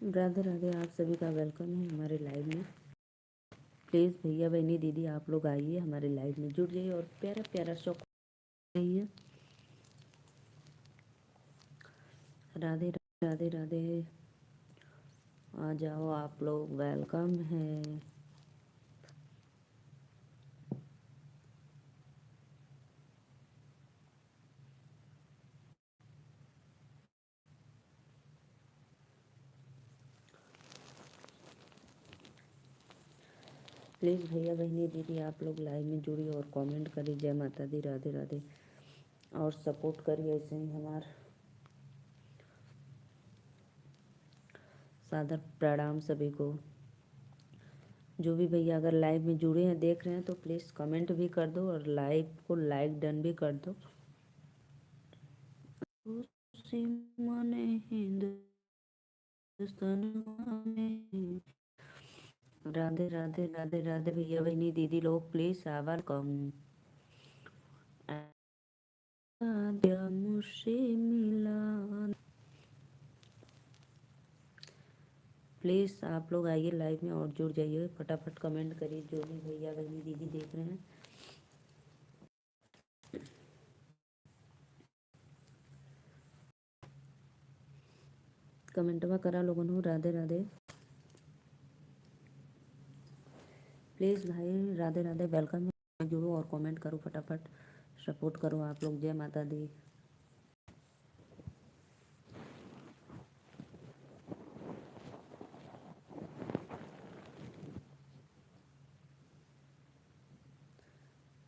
राधे राधे, आप सभी का वेलकम है हमारे लाइव में। प्लीज़ भैया बहनी दीदी आप लोग आइए, हमारे लाइव में जुड़ जाइए और प्यारा प्यारा शौक रहिए। राधे राधे राधे, आ जाओ आप लोग, वेलकम है। प्लीज़ भैया बहनी दीदी आप लोग लाइव में जुड़िए और कमेंट करिए जय माता दी, राधे राधे, और सपोर्ट करिए ऐसे ही। हमारा सादर प्रणाम सभी को। जो भी भैया अगर लाइव में जुड़े हैं देख रहे हैं तो प्लीज़ कमेंट भी कर दो और लाइव को लाइक डन भी कर दो। मन हिंदुस्तान में। राधे राधे राधे राधे भैया बहनी दीदी लोग प्लीज वेलकम। मुझसे मिला, प्लीज आप लोग आइए लाइव में और जुड़ जाइए, फटाफट कमेंट करिए जो भी भैया बहनी दीदी देख रहे हैं। कमेंट में करा लोगों ने राधे राधे, प्लीज़ भाई राधे राधे वेलकम है। जुड़ो और कमेंट करो फटाफट, सपोर्ट करो आप लोग। जय माता दी।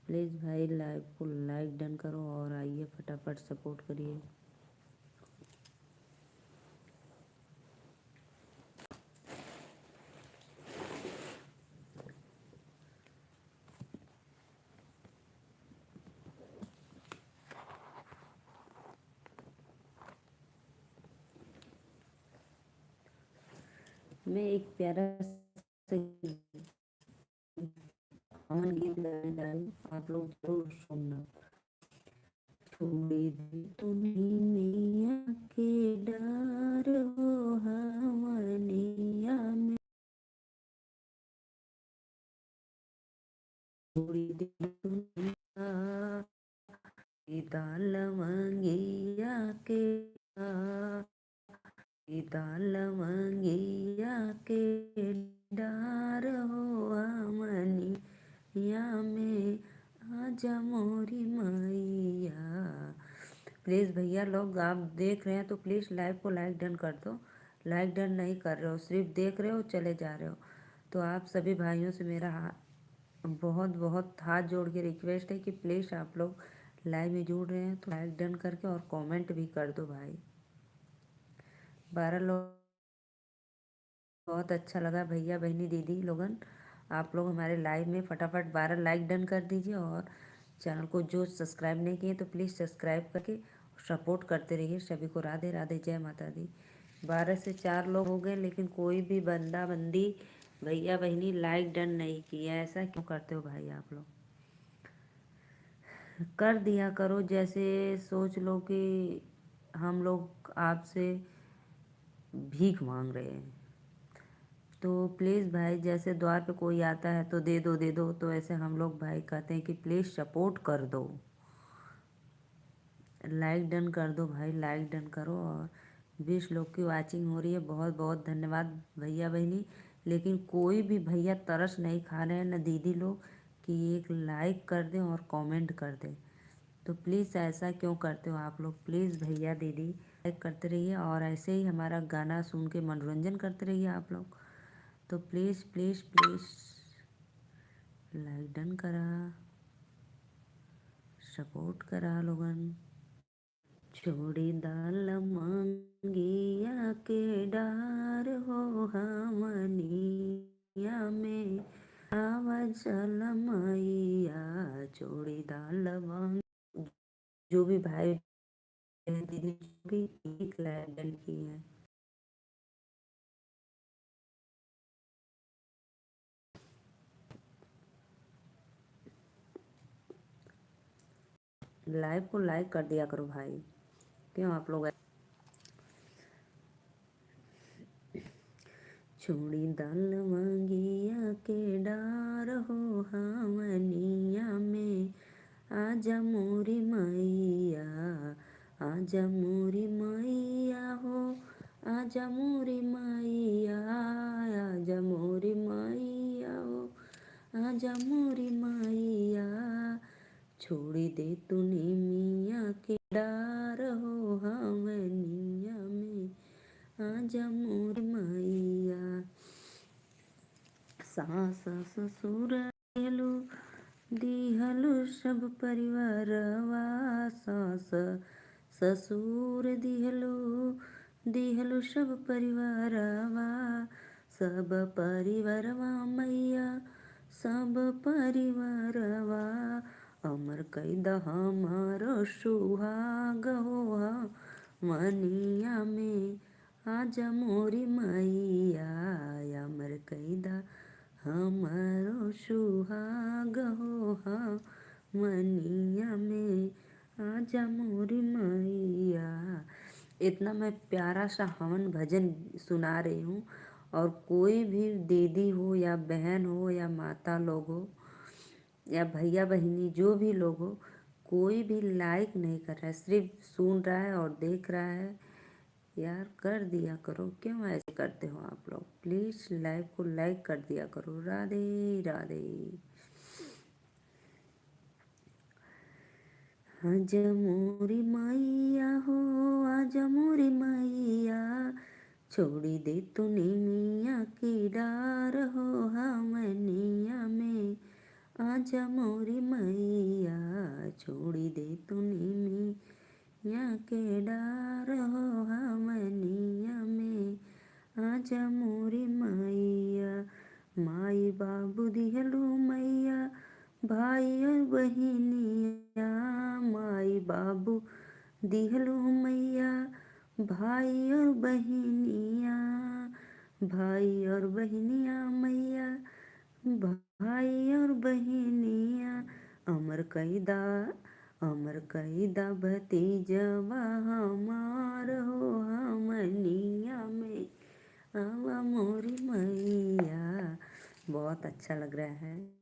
प्लीज़ भाई लाइव को लाइक डन करो और आइए फटाफट सपोर्ट करिए। मैं एक प्यारा सा अमन गीत गाने जा रही हूँ, आप लोग जरूर सुनना। थोड़ी देर दुनिया के डर हो हमनिया में, थोड़ी देर दुनिया लवंगिया के लवंगिया के डर हो हमनिया में, आजा मोरी मैया। प्लीज़ भैया लोग आप देख रहे हैं तो प्लीज़ लाइव को लाइक डन कर दो। लाइक डन नहीं कर रहे हो, सिर्फ देख रहे हो चले जा रहे हो, तो आप सभी भाइयों से मेरा बहुत बहुत हाथ जोड़ के रिक्वेस्ट है कि प्लीज़ आप लोग लाइव में जुड़ रहे हैं तो लाइक डन करके और कमेंट भी कर दो भाई। 12 लोग, बहुत अच्छा लगा भैया बहनी दीदी लोगन, आप लोग हमारे लाइव में फटाफट 12 लाइक डन कर दीजिए। और चैनल को जो सब्सक्राइब नहीं किए तो प्लीज़ सब्सक्राइब करके सपोर्ट करते रहिए सभी को। राधे राधे, जय माता दी। 12 से 4 लोग हो गए लेकिन कोई भी बंदा बंदी भैया बहनी लाइक डन नहीं किया, ऐसा क्यों करते हो भाई? आप लोग कर दिया करो, जैसे सोच लो कि हम लोग आपसे भीख मांग रहे हैं। तो प्लीज़ भाई जैसे द्वार पे कोई आता है तो दे दो दे दो, तो ऐसे हम लोग भाई कहते हैं कि प्लीज़ सपोर्ट कर दो, लाइक डन कर दो भाई, लाइक डन करो। और 20 लोग की वाचिंग हो रही है, बहुत बहुत धन्यवाद भैया बहनी। लेकिन कोई भी भैया तरस नहीं खा रहे हैं, न दीदी लोग, कि एक लाइक कर दें और कमेंट कर दें। तो प्लीज़ ऐसा क्यों करते हो आप लोग? प्लीज़ भैया दीदी लाइक करते रहिए और ऐसे ही हमारा गाना सुन के मनोरंजन करते रहिए आप लोग। तो please please please like done करा, सपोर्ट करा लोगन। छोड़ी दाल मांगिया के डार हो हमनिया में, आवाज मैया छोड़ी दाल मांग। जो भी भाई दीदी भी एक लाइक डन की है। लाइव को लाइक कर दिया करो भाई, क्यों आप लोग छोड़ी दाल मंगिया के डार हो हमनिया में, आजा मोरी मैया, आजा मोरी मैया हो, आजा मोरी मैया, आजा मोरी मैया हो, आजा मोरी मैया, छोड़ी दे तूने मिया के डार हो हमनिया में, आजा मोरी मैया। सास ससुर दिहलु दिहलु सब परिवारवा, सास ससुर दिहलु सब परिवारवा, सब परिवारवा मैया, सब परिवारवा, अमर कैद हमारो सुहाग हो मनिया में, आजा मोरी मैया, अमर कैदा हमारो सुहाग हो मनिया में, आजा मोरी मैया। इतना मैं प्यारा सा हवन भजन सुना रही हूँ, और कोई भी दीदी हो या बहन हो या माता लोग हो या भैया बहिनी जो भी लोग हो, कोई भी लाइक नहीं कर रहा है, सिर्फ सुन रहा है और देख रहा है। यार कर दिया करो, क्यों ऐसे करते हो आप लोग? प्लीज़ लाइव को लाइक कर दिया करो। राधे राधे। आजा मोरी मैया हो, आजा मोरी मैया, छोड़ी दे तूने मिया की डार हो हमनिया में, आजा मोरी मैया, छोड़ी दे तूने मिया के डार हो हमनिया में, आजा मोरी मैया। माई बाबू दिहलु मैया, भाई और बहिनिया, माई बाबू दिहलु मैया, भाई और बहिनिया, भाई और बहिनिया मैया, भाई और बहिनिया, अमर कैदा भतीजवा हमार हो हमनिया में, आवा मोरी मैया। बहुत अच्छा लग रहा है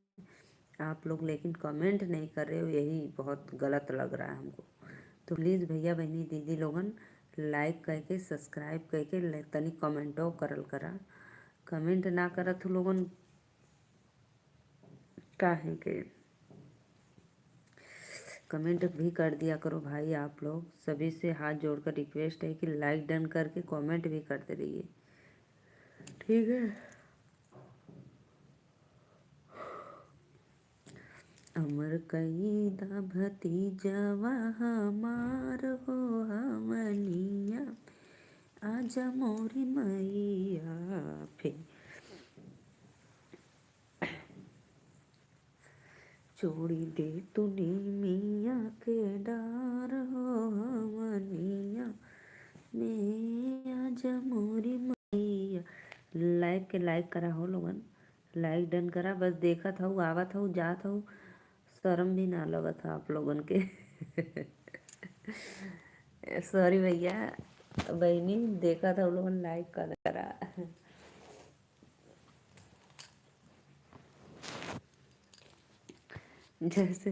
आप लोग, लेकिन कमेंट नहीं कर रहे हो, यही बहुत गलत लग रहा है हमको। तो प्लीज़ भैया बहनी दीदी लोगन लाइक करके सब्सक्राइब करके तनी कमेंटो करल करा। कमेंट ना करत हो लोगन काहे के, कमेंट भी कर दिया करो भाई। आप लोग सभी से हाथ जोड़कर रिक्वेस्ट है कि लाइक डन करके कमेंट भी करते रहिए, ठीक है। अमर कैदा भतीजवा हमार हो हमनिया, आजा मोरी मैया। फिर छोड़ी दे तूने मिया के डार हो हमनिया में, आजा मोरी मैया। लाइक के लाइक करा हो लोगन, लाइक डन करा, बस देखा था आवत हूँ जात हूँ, शर्म भी ना लगा था आप लोगन के। सॉरी भैया बहनी, देखा था लोगन लाइक करा। जैसे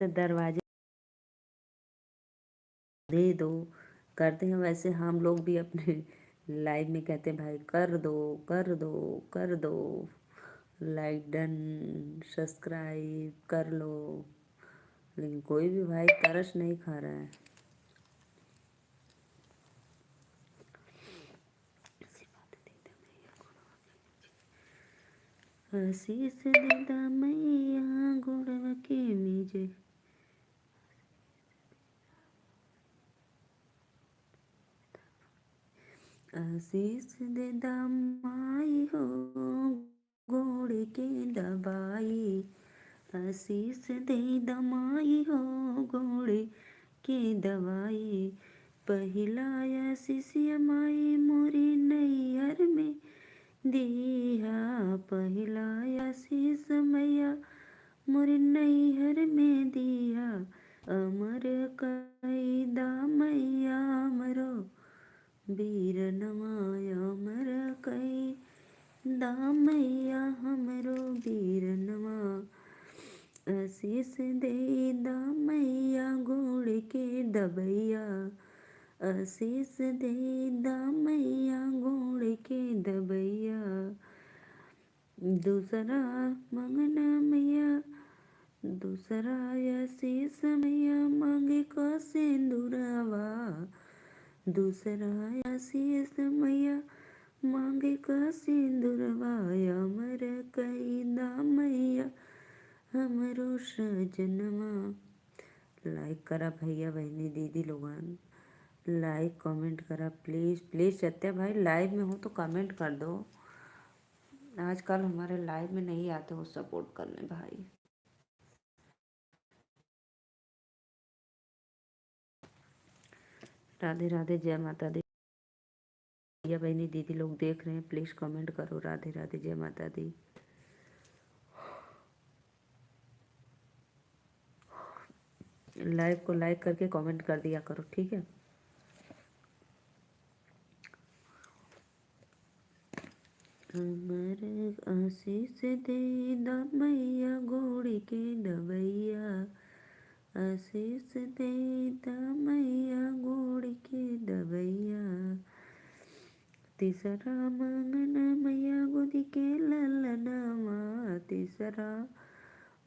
दरवाजे दे दो करते हैं, वैसे हम लोग भी अपने लाइव में कहते हैं भाई कर दो कर दो कर दो, लाइक डन सब्सक्राइब कर लो, लेकिन कोई भी भाई तरस नहीं खा रहा है। आशीष देदा मैया गोड़वा के नीचे, आशीष देदा माई हो गोड़ के दबाई, आशीष देदा माई हो गोड़ के दवाई, पहिला आशीष माई मोरी नैहर में दिया, पहिला आशीष मैया मोरी नैहर में दिया, अमर कैदा मैया मरो वीर नवाया अमर आशीष दे दा मैया गोड़ के दबैया, आशीष दे दा मैया गोड़ के दबैया। दूसरा मंगना मैया, दूसरा आशीष मैया मांगे का सिंदूरवा, दूसरा आशीष मैया मांगे का सिंदूरवा। अमर कैदा मैया हमरो सजनवा। लाइक करा भैया बहनी दीदी लोगन, लाइक कमेंट करा प्लीज़ प्लीज़। सत्या भाई लाइव में हो तो कमेंट कर दो, आजकल हमारे लाइव में नहीं आते हो सपोर्ट करने भाई। राधे राधे, जय माता दी। भैया बहनी दीदी लोग देख रहे हैं, प्लीज़ कमेंट करो राधे राधे जय माता दी। लाइव को लाइक करके कमेंट कर दिया करो, ठीक है। अमर आशीष दे दा मैया गोड़ के दबैया, आशीष दे दा मैया गोड़ के दबैया। तीसरा मंगना मैया गोदी के ललनवा, तीसरा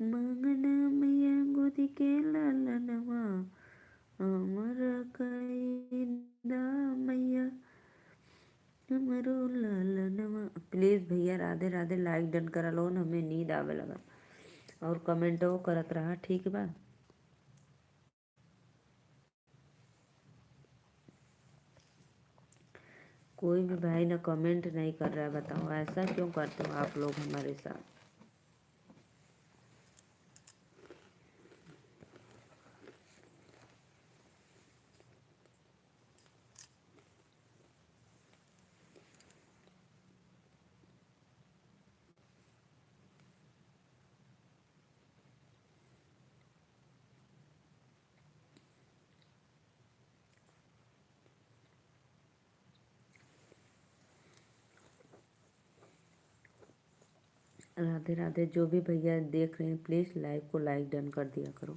मंगना मैया गोदी के ललनवा। अमर कैदा मैया हमरो ललनवा। प्लीज़ भैया राधे राधे लाइक डन करा लो, हमें नींद आवे लगा। और कमेंट वो करत रहा, ठीक बा। कोई भी भाई ना कमेंट नहीं कर रहा है, बताओ ऐसा क्यों करते हो आप लोग हमारे साथ। राधे राधे, जो भी भैया देख रहे हैं प्लीज़ लाइव को लाइक डन कर दिया करो।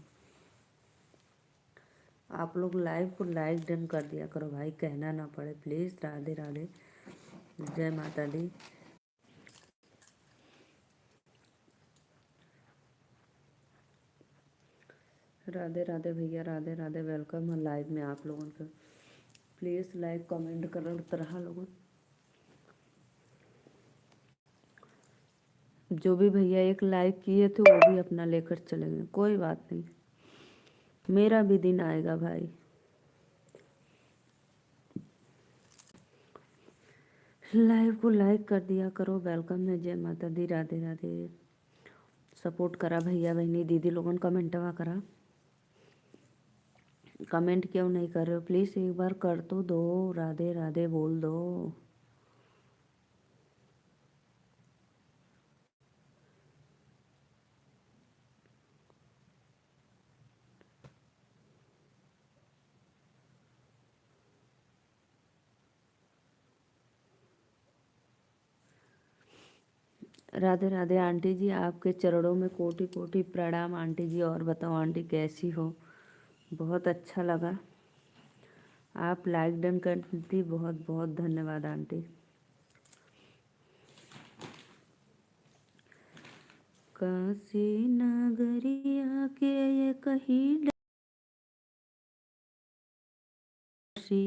आप लोग लाइव को लाइक डन कर दिया करो भाई, कहना ना पड़े प्लीज़। राधे राधे, जय माता दी। राधे राधे भैया, राधे राधे, वेलकम है लाइव में आप लोगों का। प्लीज़ लाइक कमेंट करते रहा लोगों। जो भी भैया एक लाइक किए थे वो भी अपना लेकर चले गए, कोई बात नहीं, मेरा भी दिन आएगा भाई। लाइव को लाइक कर दिया करो, वेलकम है, जय माता दी, राधे राधे। सपोर्ट करा भैया बहनी दीदी लोगन, कमेंटवा करा। कमेंट क्यों नहीं कर रहे हो प्लीज़ एक बार कर तो दो, राधे राधे बोल दो। राधे राधे आंटी जी, आपके चरणों में कोटि कोटि प्रणाम आंटी जी। और बताओ आंटी कैसी हो, बहुत अच्छा लगा आप लाइक डन कर दी, बहुत बहुत धन्यवाद आंटी। काशी नगरिया के ये कहीं काशी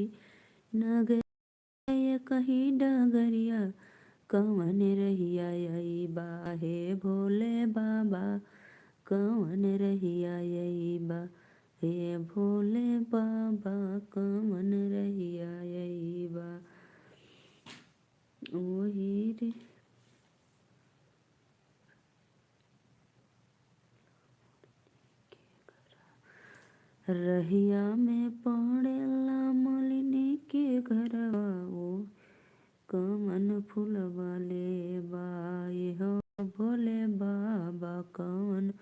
नगरिया ये कहीं डगरिया, कवन रहिया यही बा हे भोले बाबा, कवन रहिया यही बा हे भोले बाबा, कवन रहिया यही बा। वही रे रहिया में पड़ेला मलिनी के घरवा, वो कमन फूलवा ले बाए हो भोले बाबा कवन।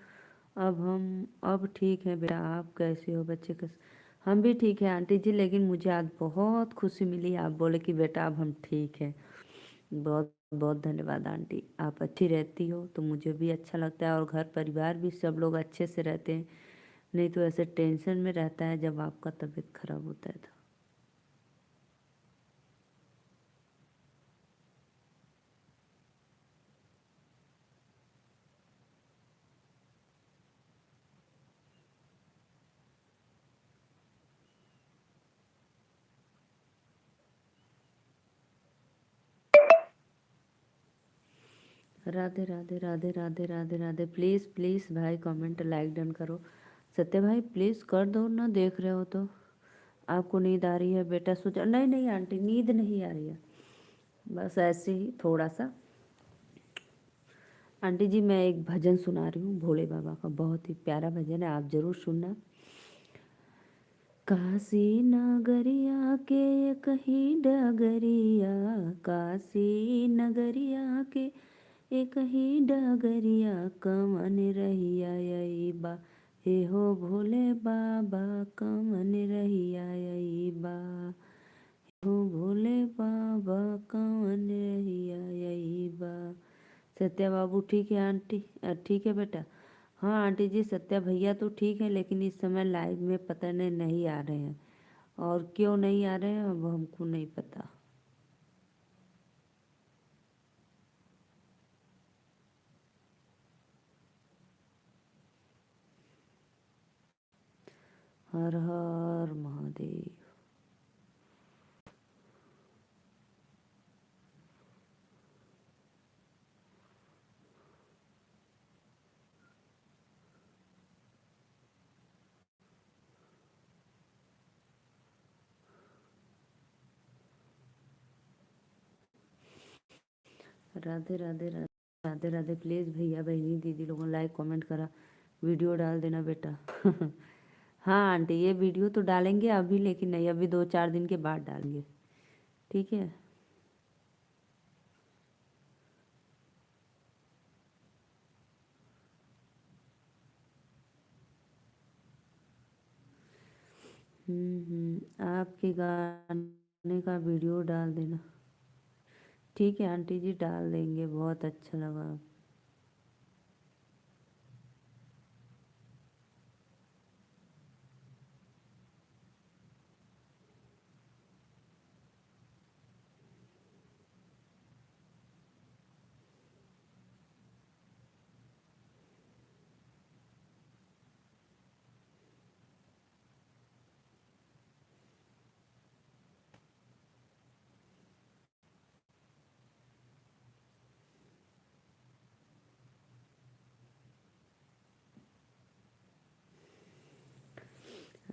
अब ठीक है बेटा, आप कैसे हो बच्चे कैसे। हम भी ठीक है आंटी जी, लेकिन मुझे आज बहुत खुशी मिली, आप बोले कि बेटा अब हम ठीक हैं, बहुत बहुत धन्यवाद आंटी। आप अच्छी रहती हो तो मुझे भी अच्छा लगता है और घर परिवार भी सब लोग अच्छे से रहते हैं। नहीं तो ऐसे टेंशन में रहता है जब आपका तबीयत खराब होता है तो। राधे राधे राधे राधे राधे राधे। प्लीज़ प्लीज़ भाई कमेंट लाइक डन करो। सत्य भाई प्लीज़ कर दो ना, देख रहे हो तो। आपको नींद आ रही है बेटा? सोचा नहीं नहीं आंटी, नींद नहीं आ रही है, बस ऐसे ही थोड़ा सा। आंटी जी मैं एक भजन सुना रही हूँ भोले बाबा का, बहुत ही प्यारा भजन है, आप ज़रूर सुनना। काशी नगरिया के कहीं डगरिया, काशी नगरिया के एक ही डगरिया, कमन रहिया यही बा, हे हो भोले बाबा, कमन रहिया यही बा, हे हो भोले बाबा, कमन रहिया यही बा। सत्या बाबू ठीक है आंटी? ठीक है बेटा। हाँ आंटी जी, सत्या भैया तो ठीक है, लेकिन इस समय लाइव में पता नहीं आ रहे हैं, और क्यों नहीं आ रहे हैं अब हमको नहीं पता। हर हर महादेव। राधे राधे राधे राधे राधे। प्लीज़ भैया बहनी दीदी लोगों लाइक कमेंट करा, वीडियो डाल देना बेटा। हाँ आंटी ये वीडियो तो डालेंगे अभी, लेकिन नहीं अभी 2-4 दिन के बाद डालेंगे, ठीक है। आपके गाने का वीडियो डाल देना। ठीक है आंटी जी डाल देंगे, बहुत अच्छा लगा।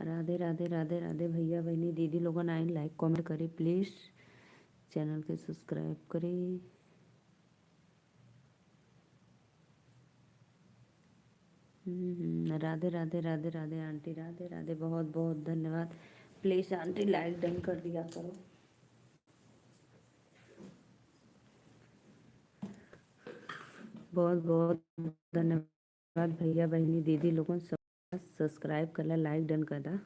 राधे राधे राधे राधे। भैया बहनी दीदी लोगों ने लाइक कमेंट करे, प्लीज़ चैनल के सब्सक्राइब करें। राधे राधे राधे राधे आंटी, राधे राधे, बहुत बहुत धन्यवाद। प्लीज़ आंटी लाइक डन कर दिया करो। बहुत बहुत धन्यवाद भैया बहनी दीदी लोगों सब सब्सक्राइब करला, लाइक डन करदा।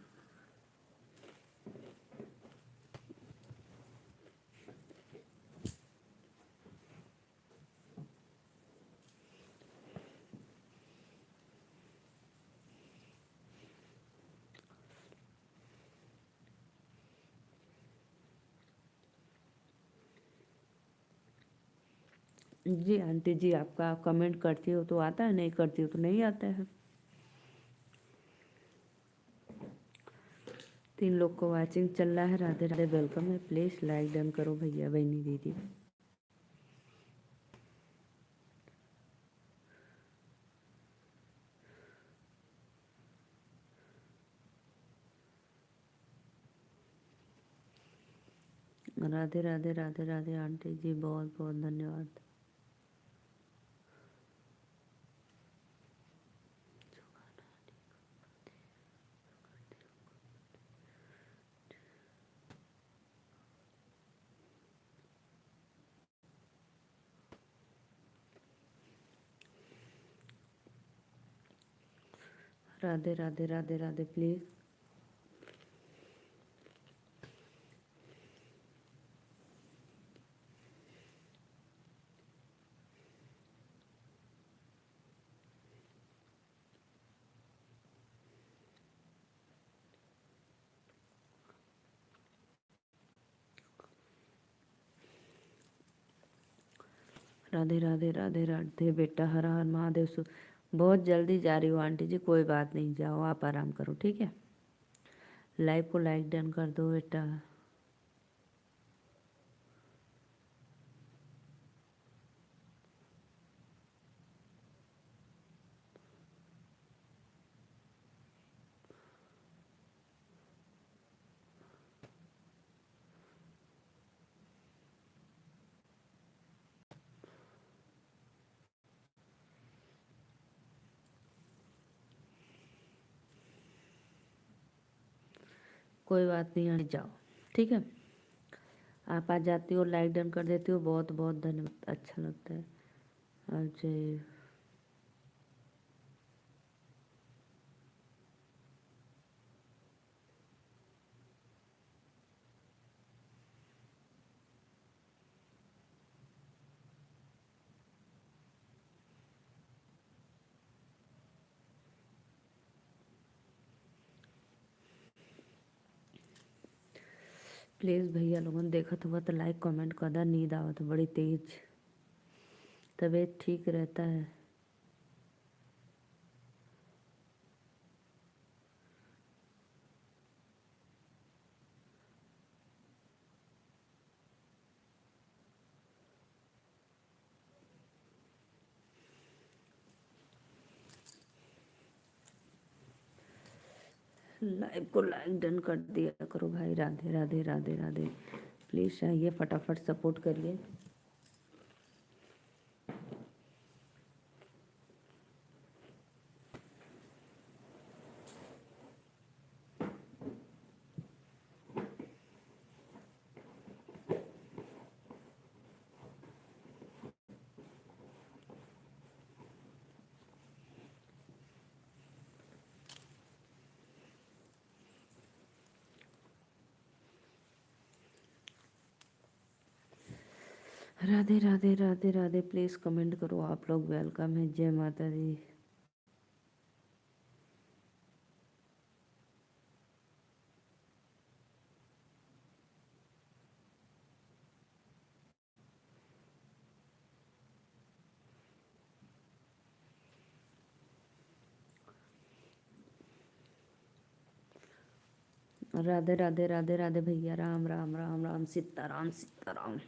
जी आंटी जी, आपका कमेंट करती हो तो आता है, नहीं करती हो तो नहीं आता है। 3 लोग को वाचिंग चल रहा है। राधे राधे, वेलकम है। प्लीज़ लाइक डन करो भैया बहनी दीदी। राधे राधे राधे राधे आंटी जी, बहुत बहुत धन्यवाद। राधे राधे राधे राधे। प्लीज़ राधे राधे राधे राधे बेटा, हर हर महादेव। बहुत जल्दी जा रही हो आंटी जी, कोई बात नहीं, जाओ आप आराम करो, ठीक है। लाइव को लाइक डन कर दो बेटा। कोई बात नहीं आंटी, जाओ, ठीक है। आप आ जाती हो, लाइक डन कर देती हो, बहुत बहुत धन्यवाद, अच्छा लगता है। अच्छा, प्लीज़ भैया लोगों ने देखा हुआ तो लाइक कमेंट कर दा। नींद आवत बड़ी तेज, तबीयत ठीक रहता है। लाइव को लाइक डन कर दिया करो भाई। राधे राधे राधे राधे। प्लीज़ आइए, फटाफट सपोर्ट करिए। राधे राधे राधे राधे। प्लीज़ कमेंट करो आप लोग। वेलकम है, जय माता दी। राधे राधे राधे राधे भैया। राम राम राम राम, सीताराम सीताराम।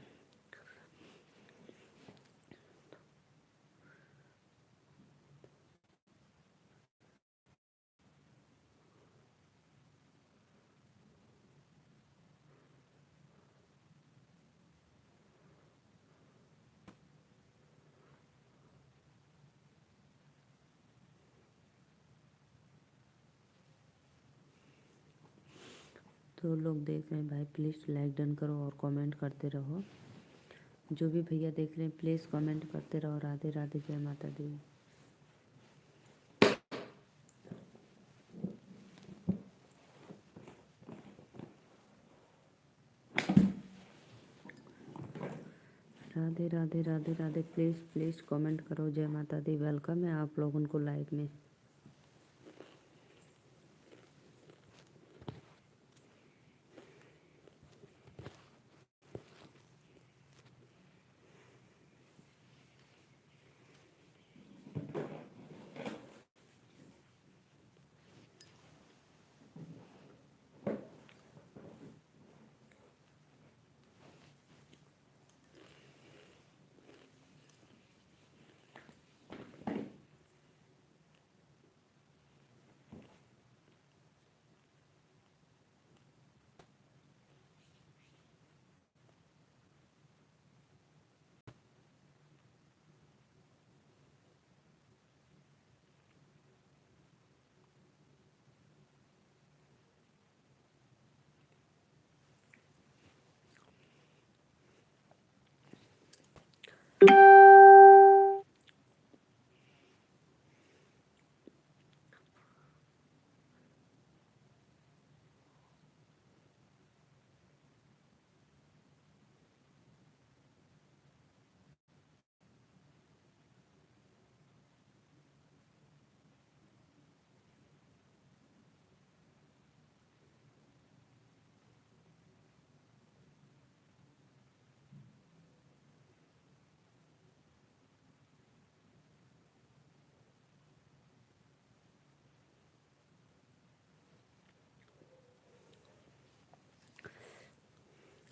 तो लोग देख रहे हैं भाई, प्लीज़ लाइक डन करो और कमेंट करते रहो। जो भी भैया देख रहे हैं प्लीज़ कमेंट करते रहो। राधे राधे, जय माता दी। Radhe Radhe Radhe Radhe. Please please comment करो। जय माता दी। वेलकम है आप लोगों को लाइव में।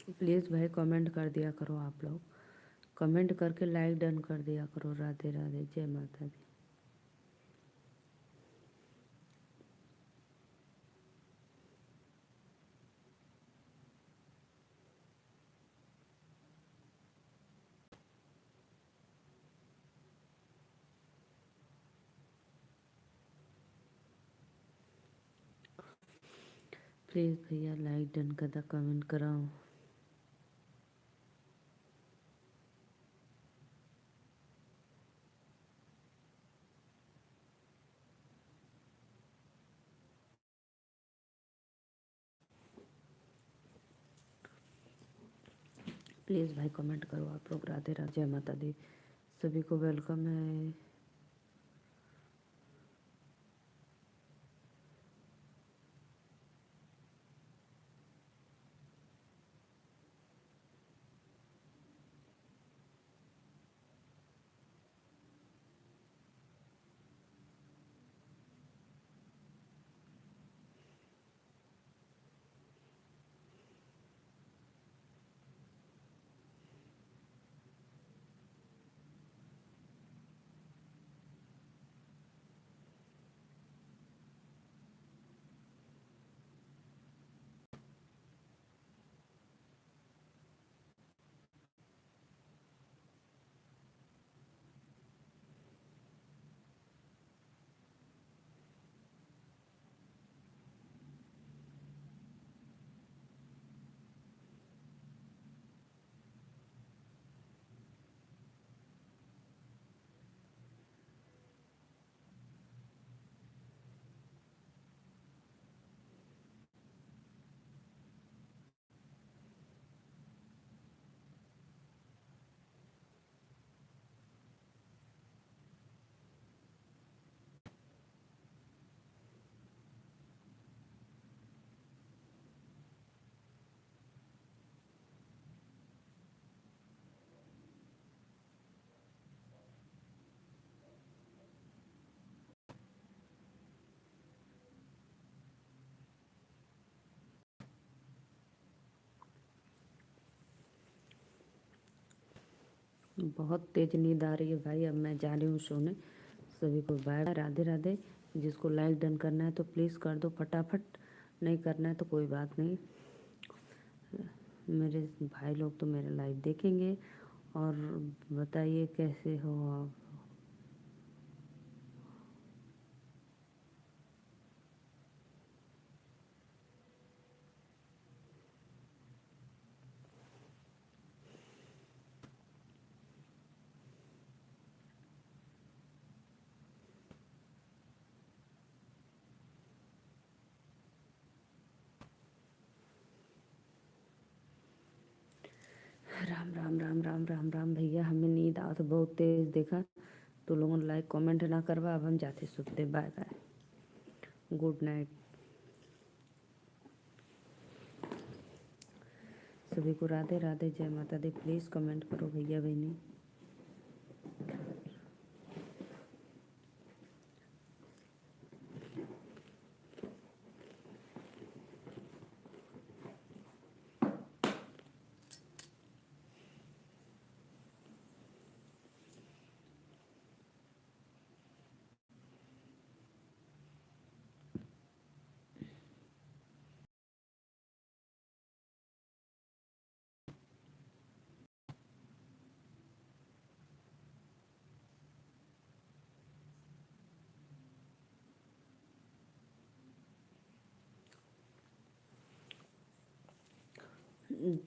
प्लीज़ भाई कमेंट कर दिया करो, आप लोग कमेंट करके लाइक डन कर दिया करो। राधे राधे, जय माता दी। प्लीज़ भैया लाइक डन कर दा, कमेंट कराओ। प्लीज़ भाई कमेंट करो आप लोग। राधे राधे, जय माता दी, सभी को वेलकम है। बहुत तेज नींद आ रही है भाई, अब मैं जा रही हूँ सोने। सभी को बाय, राधे राधे। जिसको लाइक डन करना है तो प्लीज़ कर दो फटाफट, नहीं करना है तो कोई बात नहीं। मेरे भाई लोग तो मेरा लाइव देखेंगे। और बताइए कैसे हो आप। राम राम राम राम राम राम भैया, हमें नींद आ तो बहुत तेज देखा तो लोगों ने लाइक कमेंट ना करवा। अब हम जाते सुनते, बाय बाय, गुड नाइट। सभी को राधे राधे, जय माता दी। प्लीज़ कमेंट करो भैया बहनी।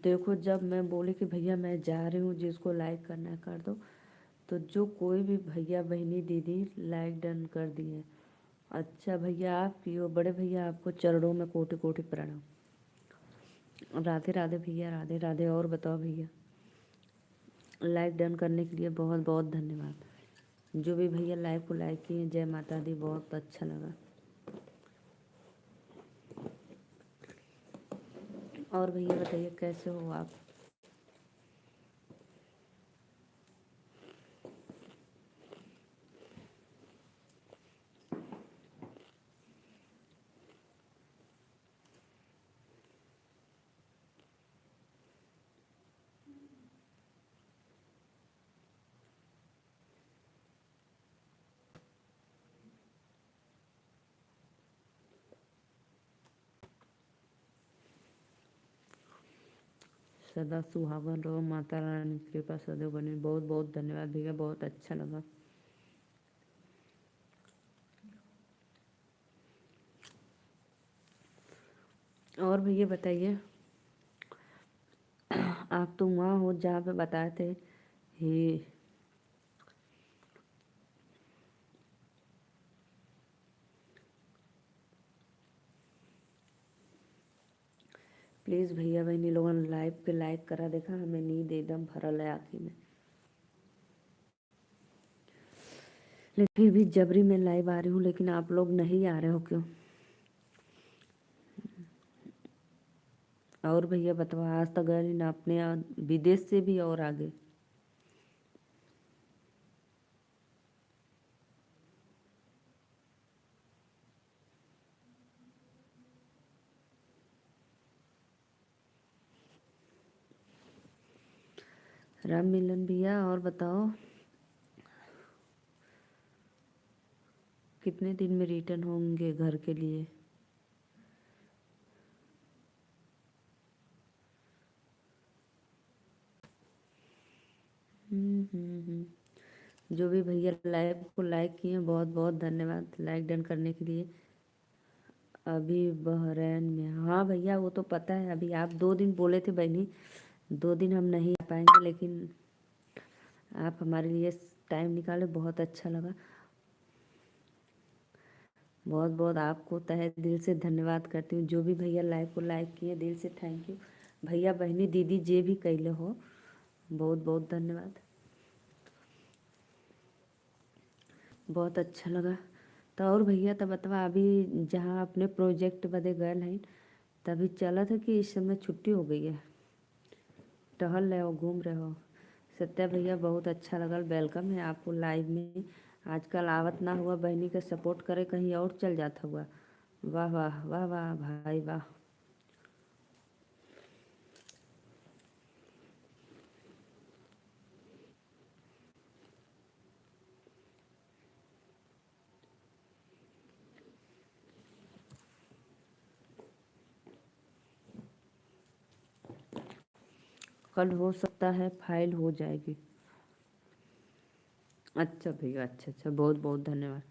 देखो जब मैं बोली कि भैया मैं जा रही हूँ, जिसको लाइक करना है कर दो, तो जो कोई भी भैया बहनी दीदी लाइक डन कर दिए। अच्छा भैया आपकी हो, बड़े भैया आपको चरणों में कोटि कोटि प्रणाम। राधे राधे भैया, राधे राधे। और बताओ भैया, लाइक डन करने के लिए बहुत बहुत धन्यवाद। जो भी भैया लाइव को लाइक किए, जय माता दी, बहुत अच्छा लगा। और भैया बताइए कैसे हो आप। सदा सुहागन रहो, माता रानी की कृपा सदैव बनी। बहुत बहुत धन्यवाद भैया, बहुत अच्छा लगा। और भैया बताइए, आप तो वहाँ हो जहाँ पे बताए थे ही। प्लीज़ भैया बहनी लोगों ने लाइव पे लाइक करा, देखा हमें नींद एकदम भरल है आँखी में, लेकिन फिर भी जबरी में लाइव आ रही हूँ, लेकिन आप लोग नहीं आ रहे हो क्यों? और भैया बताओ, आज तक गए ना अपने विदेश से भी और आगे? राम मिलन भैया और बताओ, कितने दिन में रिटर्न होंगे घर के लिए? जो भी भैया लाइव को लाइक किए हैं, बहुत बहुत धन्यवाद लाइक डन करने के लिए। अभी बहरैन में, हाँ भैया वो तो पता है। अभी आप 2 दिन बोले थे बहनी, 2 दिन हम नहीं आ पाएंगे, लेकिन आप हमारे लिए टाइम निकाले, बहुत अच्छा लगा। बहुत बहुत आपको तहे दिल से धन्यवाद करती हूँ। जो भी भैया लाइव को लाइक किए, दिल से थैंक यू। भैया बहनी दीदी जे भी कैले हो, बहुत बहुत धन्यवाद, बहुत अच्छा लगा। तो और भैया तब बतवा, अभी जहाँ अपने प्रोजेक्ट बदे गए हैं, तभी चला था कि इस समय छुट्टी हो गई है, टहल रहे हो, घूम रहे हो? सत्या भैया बहुत अच्छा लगा, वेलकम है आपको लाइव में। आजकल आवत ना हुआ, बहनी का सपोर्ट करे, कहीं और चल जाता हुआ। वाह वाह वाह वाह भाई वाह। कल हो सकता है फाइल हो जाएगी। अच्छा भैया, अच्छा अच्छा, बहुत बहुत धन्यवाद।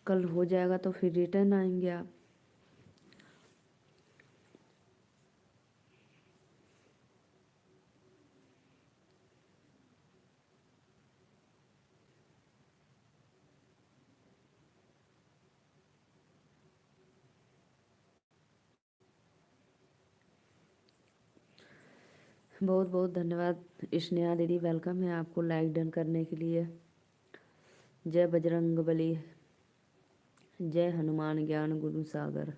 कल हो जाएगा तो फिर रिटर्न आएंगे आप? बहुत बहुत धन्यवाद स्नेहा दीदी, वेलकम है आपको लाइक डन करने के लिए। जय बजरंग बली, जय हनुमान ज्ञान गुरु सागर,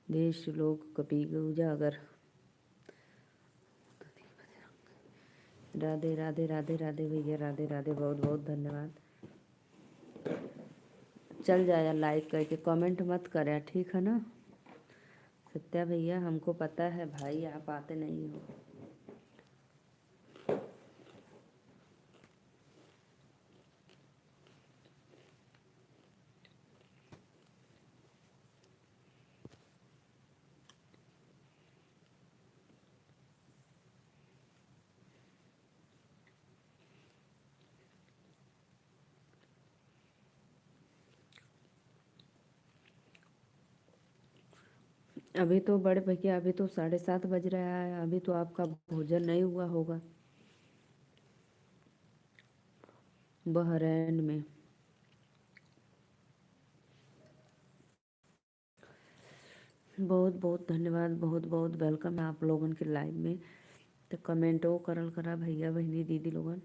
देश लोक कपि उजागर। राधे राधे राधे राधे भैया, राधे राधे, बहुत बहुत धन्यवाद। चल जाया लाइक करके, कमेंट मत करें, ठीक है ना? सत्या भैया हमको पता है भाई, आप आते नहीं हो। अभी तो बड़े भैया, अभी तो 7:30 बज रहा है, अभी तो आपका भोजन नहीं हुआ होगा बहरैन में। बहुत बहुत धन्यवाद, बहुत बहुत वेलकम है आप लोगन के लाइव में। तो कमेंटो करल करा भैया बहनी दीदी लोगन।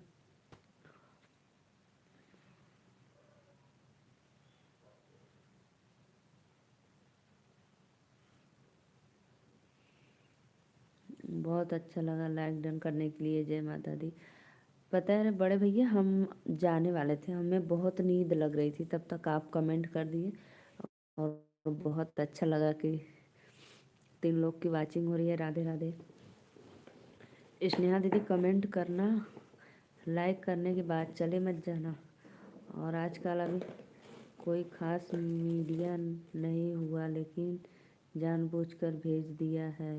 बहुत अच्छा लगा लाइक डन करने के लिए, जय माता दी। पता है बड़े भैया, हम जाने वाले थे, हमें बहुत नींद लग रही थी, तब तक आप कमेंट कर दिए, और बहुत अच्छा लगा कि 3 लोग की वाचिंग हो रही है। राधे राधे। स्नेहा दीदी कमेंट करना, लाइक करने के बाद चले मत जाना। और आजकल अभी कोई ख़ास मीडिया नहीं हुआ, लेकिन जानबूझकर भेज दिया है।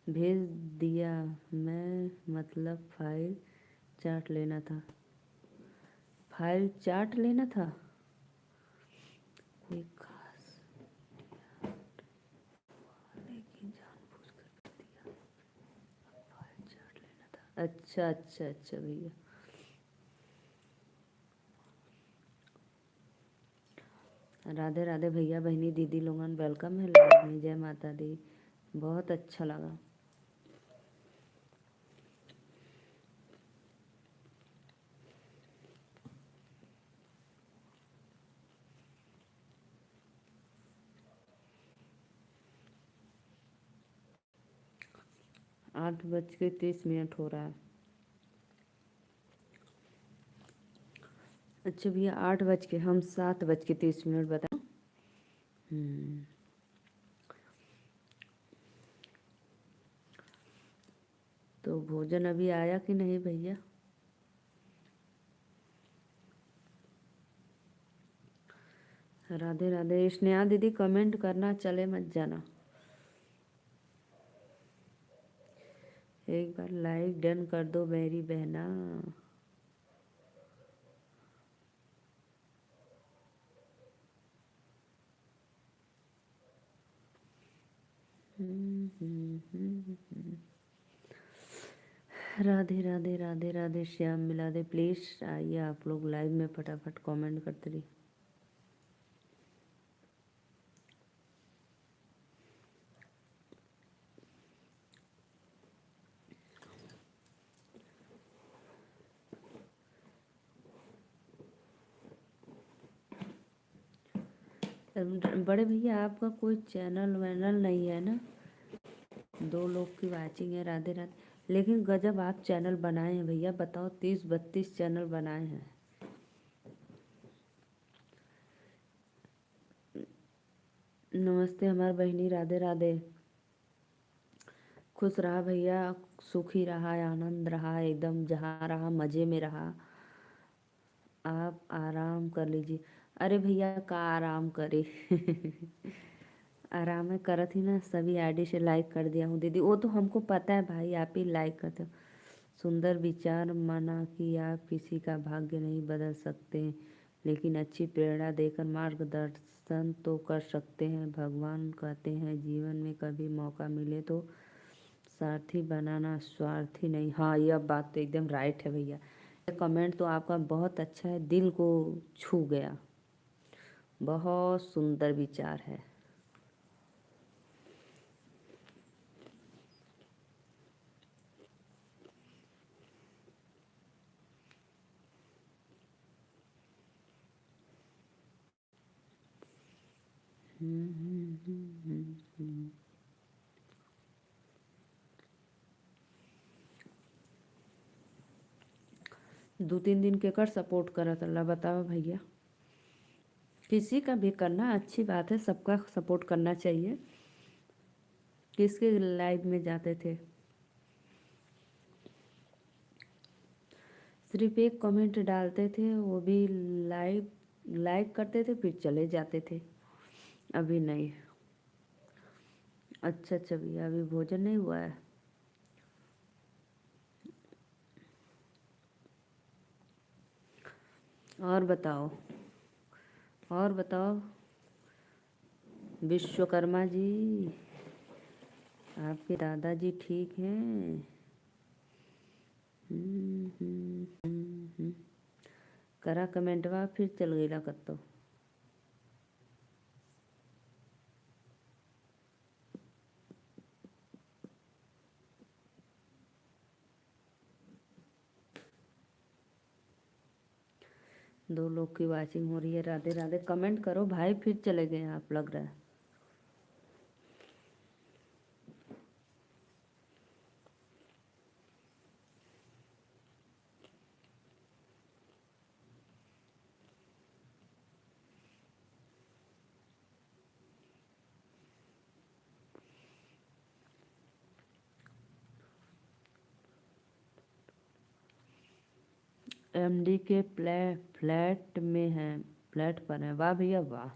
भेज दिया मैं, मतलब फाइल चाट लेना था। फाइल चाट लेना था, कोई खास लेकिन जानबूझकर भेज दिया, फाइल चाट लेना था। अच्छा अच्छा अच्छा भैया। राधे राधे भैया बहनी दीदी लोगन, वेलकम है लाइव में। जय माता दी। बहुत अच्छा लगा। आठ बज के 30 मिनट हो रहा है। अच्छा भैया 8 बज के, हम 7 बज के 30 मिनट बताओ। तो भोजन अभी आया कि नहीं भैया? राधे राधे। स्नेहा दीदी कमेंट करना, चले मत जाना। एक बार लाइक डन कर दो मेरी बहना। राधे राधे राधे राधे। श्याम मिला दे प्लीज। आइए आप लोग लाइव में फटाफट कमेंट करते रहिए। बड़े भैया आपका कोई चैनल वैनल नहीं है ना? 2 लोग की वाचिंग है। राधे राधे। लेकिन गजब आप चैनल बनाए हैं भैया, बताओ 30-32 चैनल बनाए हैं। नमस्ते हमारी बहनी। राधे राधे। खुश रहा भैया, सुखी रहा, आनंद रहा, एकदम जहाँ रहा मज़े में रहा। आप आराम कर लीजिए। अरे भैया का आराम करे। आराम है करत ही ना, सभी आईडी से लाइक कर दिया हूँ दीदी। वो तो हमको पता है भाई, आप ही लाइक करते हो। सुंदर विचार, माना कि आप किसी का भाग्य नहीं बदल सकते, लेकिन अच्छी प्रेरणा देकर मार्गदर्शन तो कर सकते हैं। भगवान कहते हैं जीवन में कभी मौका मिले तो सारथी बनाना, स्वार्थी नहीं। हाँ यह बात तो एकदम राइट है भैया। कमेंट तो आपका बहुत अच्छा है, दिल को छू गया। बहुत सुंदर विचार है। हम्म, हम्म, हम्म, हम्म। 2-3 दिन के कर सपोर्ट करा था, ला बताओ भैया। किसी का भी करना अच्छी बात है, सबका सपोर्ट करना चाहिए। किसके लाइव में जाते थे? सिर्फ एक कमेंट डालते थे, वो भी लाइव लाइक करते थे फिर चले जाते थे। अभी नहीं। अच्छा अच्छा भैया, अभी भोजन नहीं हुआ है? और बताओ, और बताओ विश्वकर्मा जी, आपके दादाजी ठीक हैं? करा कमेंटवा फिर चल गई कत्तो। दो लोग की वाचिंग हो रही है। राधे राधे। कमेंट करो भाई, फिर चले गए आप लग रहा है। एमडी के फ्लैट में हैं। फ्लैट पर है। वाह भैया वाह।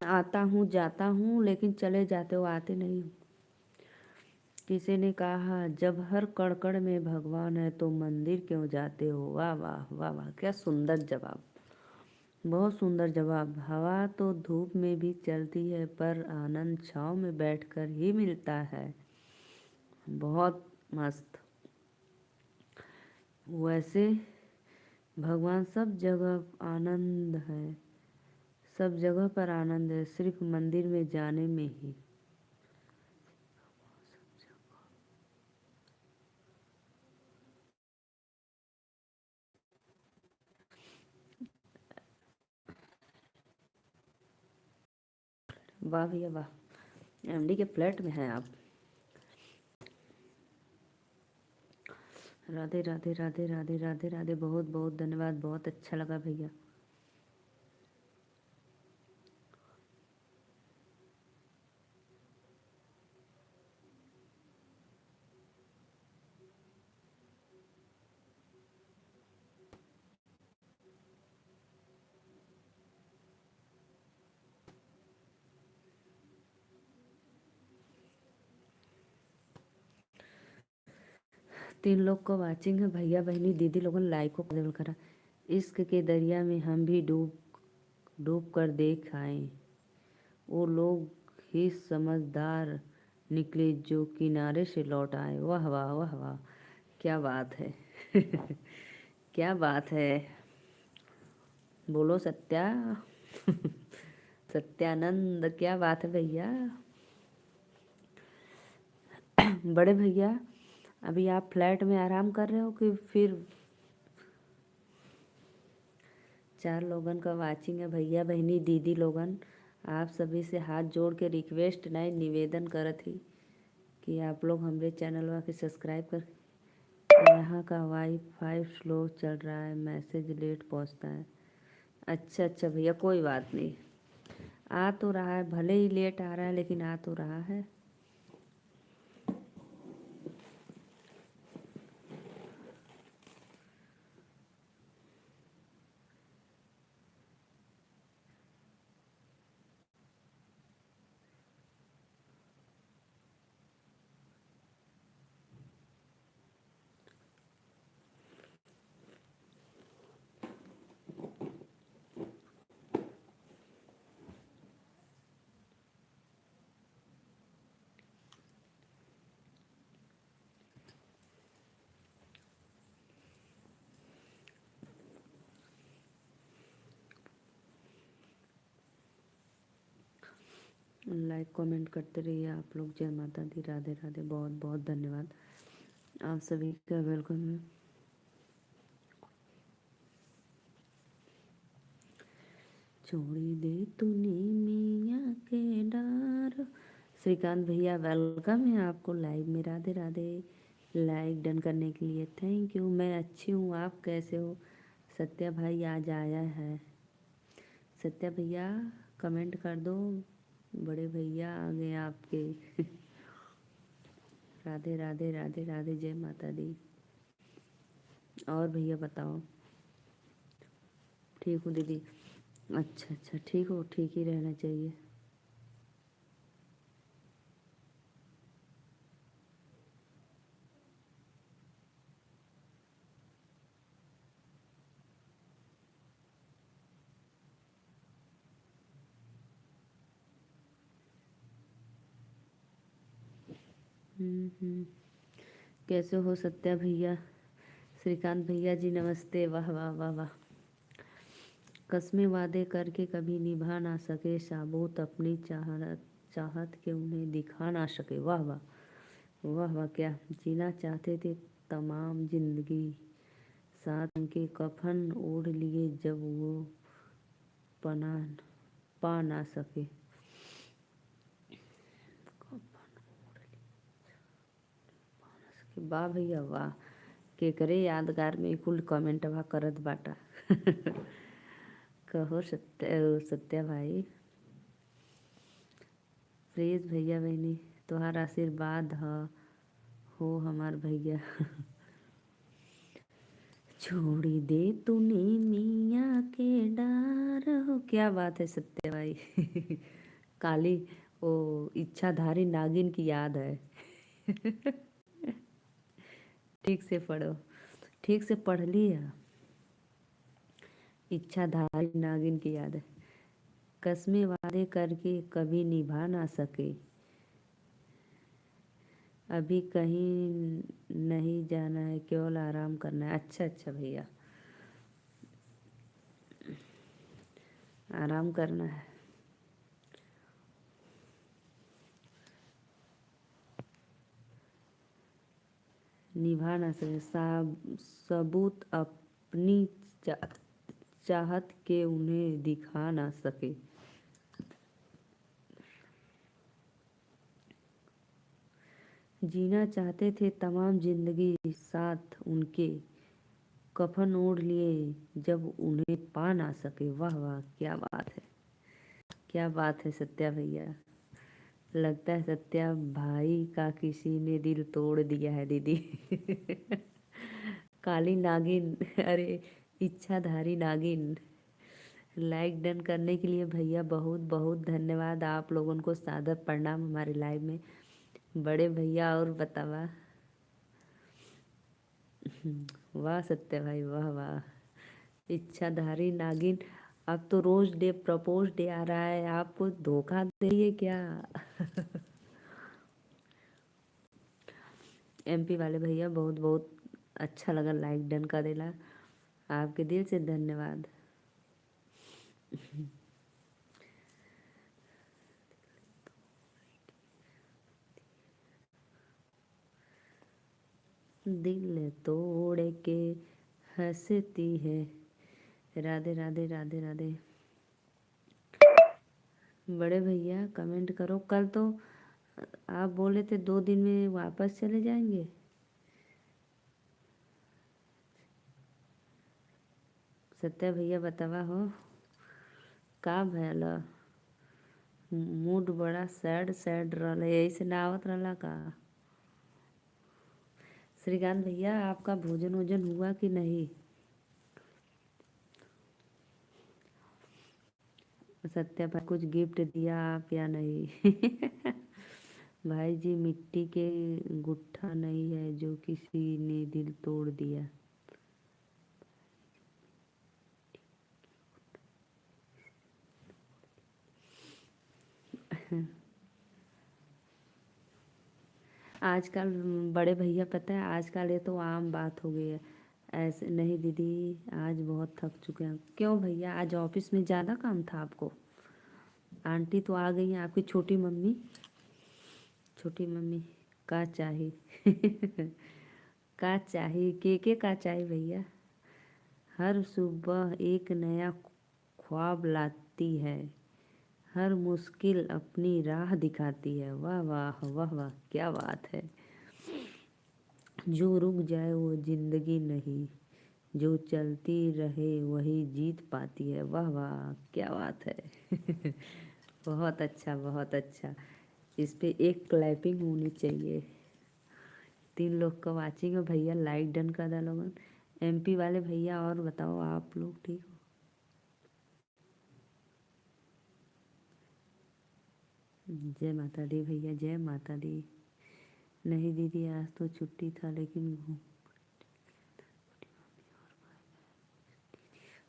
आता हूँ जाता हूँ लेकिन चले जाते हो, आते नहीं हो। किसी ने कहा जब हर कड़कड़ में भगवान है तो मंदिर क्यों जाते हो। वाह वाह वाह वाह, क्या सुंदर जवाब, बहुत सुंदर जवाब। हवा तो धूप में भी चलती है पर आनंद छाँव में बैठकर ही मिलता है। बहुत मस्त। वैसे भगवान सब जगह आनंद है, सब जगह पर आनंद है, सिर्फ मंदिर में जाने में ही। वाह भैया वाह, एमडी के फ्लैट में हैं आप। राधे राधे राधे राधे राधे राधे, बहुत बहुत धन्यवाद, बहुत अच्छा लगा भैया। तीन लोग को वाचिंग है, भैया बहनी दीदी लोगों ने लाइक को बदल करा। इश्क के दरिया में हम भी डूब डूब कर देख आए, वो लोग ही समझदार निकले जो किनारे से लौट आए। वाह वाह वाह वाह, क्या बात है। क्या बात है, बोलो सत्या। सत्यानंद, क्या बात है भैया। बड़े भैया अभी आप फ्लैट में आराम कर रहे हो कि फिर। चार लोगन का वाचिंग है, भैया बहनी दीदी लोगन। आप सभी से हाथ जोड़ के रिक्वेस्ट नहीं निवेदन करत ही कि आप लोग हमारे चैनल के सब्सक्राइब कर। यहाँ का वाईफाई स्लो चल रहा है, मैसेज लेट पहुँचता है। अच्छा अच्छा भैया, कोई बात नहीं, आ तो रहा है, भले ही लेट आ रहा है लेकिन आ तो रहा है। लाइक कमेंट करते रहिए आप लोग। जय माता दी, राधे राधे, बहुत बहुत धन्यवाद आप सभी का, वेलकम है। छोड़ी दे तूने मियाँ के डार। श्रीकांत भैया वेलकम है आपको लाइव में। राधे राधे, लाइक डन करने के लिए थैंक यू। मैं अच्छी हूँ, आप कैसे हो। सत्या भाई आज आया है। सत्या भैया कमेंट कर दो, बड़े भैया आ गए आपके। राधे राधे राधे राधे, जय माता दी। और भैया बताओ। ठीक हूँ दीदी। अच्छा अच्छा, ठीक हो, ठीक ही रहना चाहिए। हम्म। कैसे हो सत्या भैया। श्रीकांत भैया जी नमस्ते। वाह वाह वाह वाह। कस्में वादे करके कभी निभा ना सके, साबूत अपनी चाहत के उन्हें दिखा ना सके। वाह वाह वाह वाह, क्या जीना चाहते थे तमाम जिंदगी, साथ उनके कफन ओढ़ लिए जब वो पना पा ना सके। वाह भैया वाह, के करे यादगार में कुल कमेंट बा करत बाटा। कहो सत्या भाई। प्लीज भैया बहनी तोहार आशीर्वाद हो हमार भैया। छोड़ी दे तूने मियाँ के डार हो। क्या बात है सत्य भाई। काली वो इच्छाधारी नागिन की याद है। ठीक से पढ़ो, ठीक से पढ़ लिया। इच्छाधारी नागिन की याद है। कसमें वादे करके कभी निभा ना सके, अभी कहीं नहीं जाना है, केवल आराम करना है। अच्छा अच्छा भैया, आराम करना है। निभा ना सके, सबूत अपनी चाहत के उन्हें दिखा ना सके। जीना चाहते थे तमाम जिंदगी साथ उनके, कफन ओढ़ लिए जब उन्हें पा ना सके। वाह वाह, क्या बात है, क्या बात है सत्या भैया। लगता है सत्या भाई का किसी ने दिल तोड़ दिया है दीदी। काली नागिन, अरे इच्छाधारी नागिन। लाइक डन करने के लिए भैया बहुत बहुत धन्यवाद। आप लोगों को सादर प्रणाम हमारे लाइव में। बड़े भैया और बतावा। वाह सत्य भाई, वाह वाह। इच्छाधारी नागिन, अब तो रोज डे प्रपोज डे आ रहा है, आप कुछ धोखा दे रही है क्या? एमपी वाले भैया बहुत बहुत अच्छा लगा लाइक डन का देला, आपके दिल से धन्यवाद। दिल तोड़ के हंसती है। राधे राधे राधे राधे। बड़े भैया कमेंट करो। कल तो आप बोले थे 2 दिन में वापस चले जाएंगे। सत्या भैया बतावा हो का भैल, मूड बड़ा सैड सैड रहा, यही से ना आवत रहा का? श्रीकांत भैया आपका भोजन वोजन हुआ कि नहीं? सत्या भाई कुछ गिफ्ट दिया आप या नहीं? भाई जी मिट्टी के गुट्ठा नहीं है जो किसी ने दिल तोड़ दिया। आजकल बड़े भैया पता है आजकल ये तो आम बात हो गई है। ऐसे नहीं दीदी, आज बहुत थक चुके हैं। क्यों भैया, आज ऑफिस में ज़्यादा काम था आपको? आंटी तो आ गई हैं आपकी छोटी मम्मी। छोटी मम्मी का चाहिए? का चाहिए, के का चाहिए भैया? हर सुबह एक नया ख्वाब लाती है, हर मुश्किल अपनी राह दिखाती है। वाह वाह वाह वाह, क्या बात है। जो रुक जाए वो जिंदगी नहीं, जो चलती रहे वही जीत पाती है। वाह वाह, क्या बात है। बहुत अच्छा बहुत अच्छा। इस पे एक क्लैपिंग होनी चाहिए। 3 लोग का वाचिंग है भैया, लाइक डन कर दो लोगन। एमपी वाले भैया और बताओ, आप लोग ठीक हो? जय माता दी भैया, जय माता दी। नहीं दीदी आज तो छुट्टी था लेकिन घूम।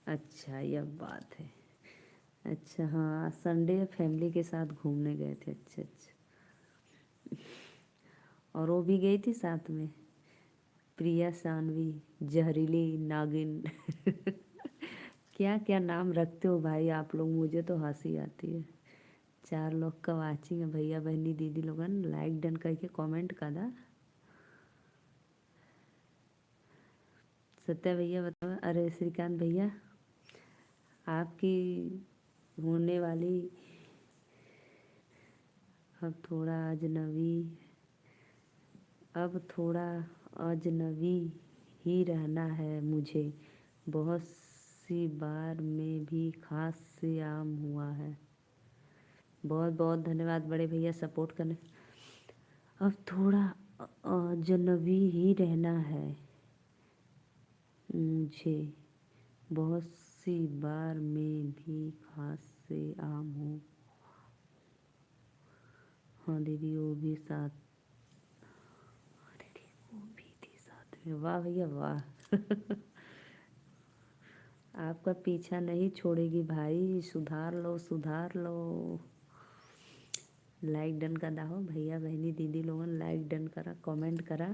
अच्छा यह बात है। अच्छा हाँ, संडे फैमिली के साथ घूमने गए थे। अच्छा अच्छा। और वो भी गई थी साथ में, प्रिया सानवी, जहरीली नागिन। क्या क्या नाम रखते हो भाई आप लोग, मुझे तो हंसी आती है। 4 लोग का वाचिंग है भैया बहनी दीदी लोगन, लाइक डन करके कमेंट कर दा। सत्या भैया बताओ। अरे श्रीकांत भैया, आपकी होने वाली, अब थोड़ा अजनबी, अब थोड़ा अजनबी ही रहना है मुझे, बहुत सी बार में भी खास से आम हुआ है। बहुत बहुत धन्यवाद बड़े भैया सपोर्ट करने। अब थोड़ा अजनबी ही रहना है, मुझे बहुत सी बार मैं भी खास से आम हूँ। हाँ दीदी वो भी साथ, हाँ दीदी वो भी थी साथ में। वाह भैया वाह। आपका पीछा नहीं छोड़ेगी भाई, सुधार लो सुधार लो। लाइक डन का दाहो भैया बहनी दीदी लोगन, लाइक डन करा कमेंट करा।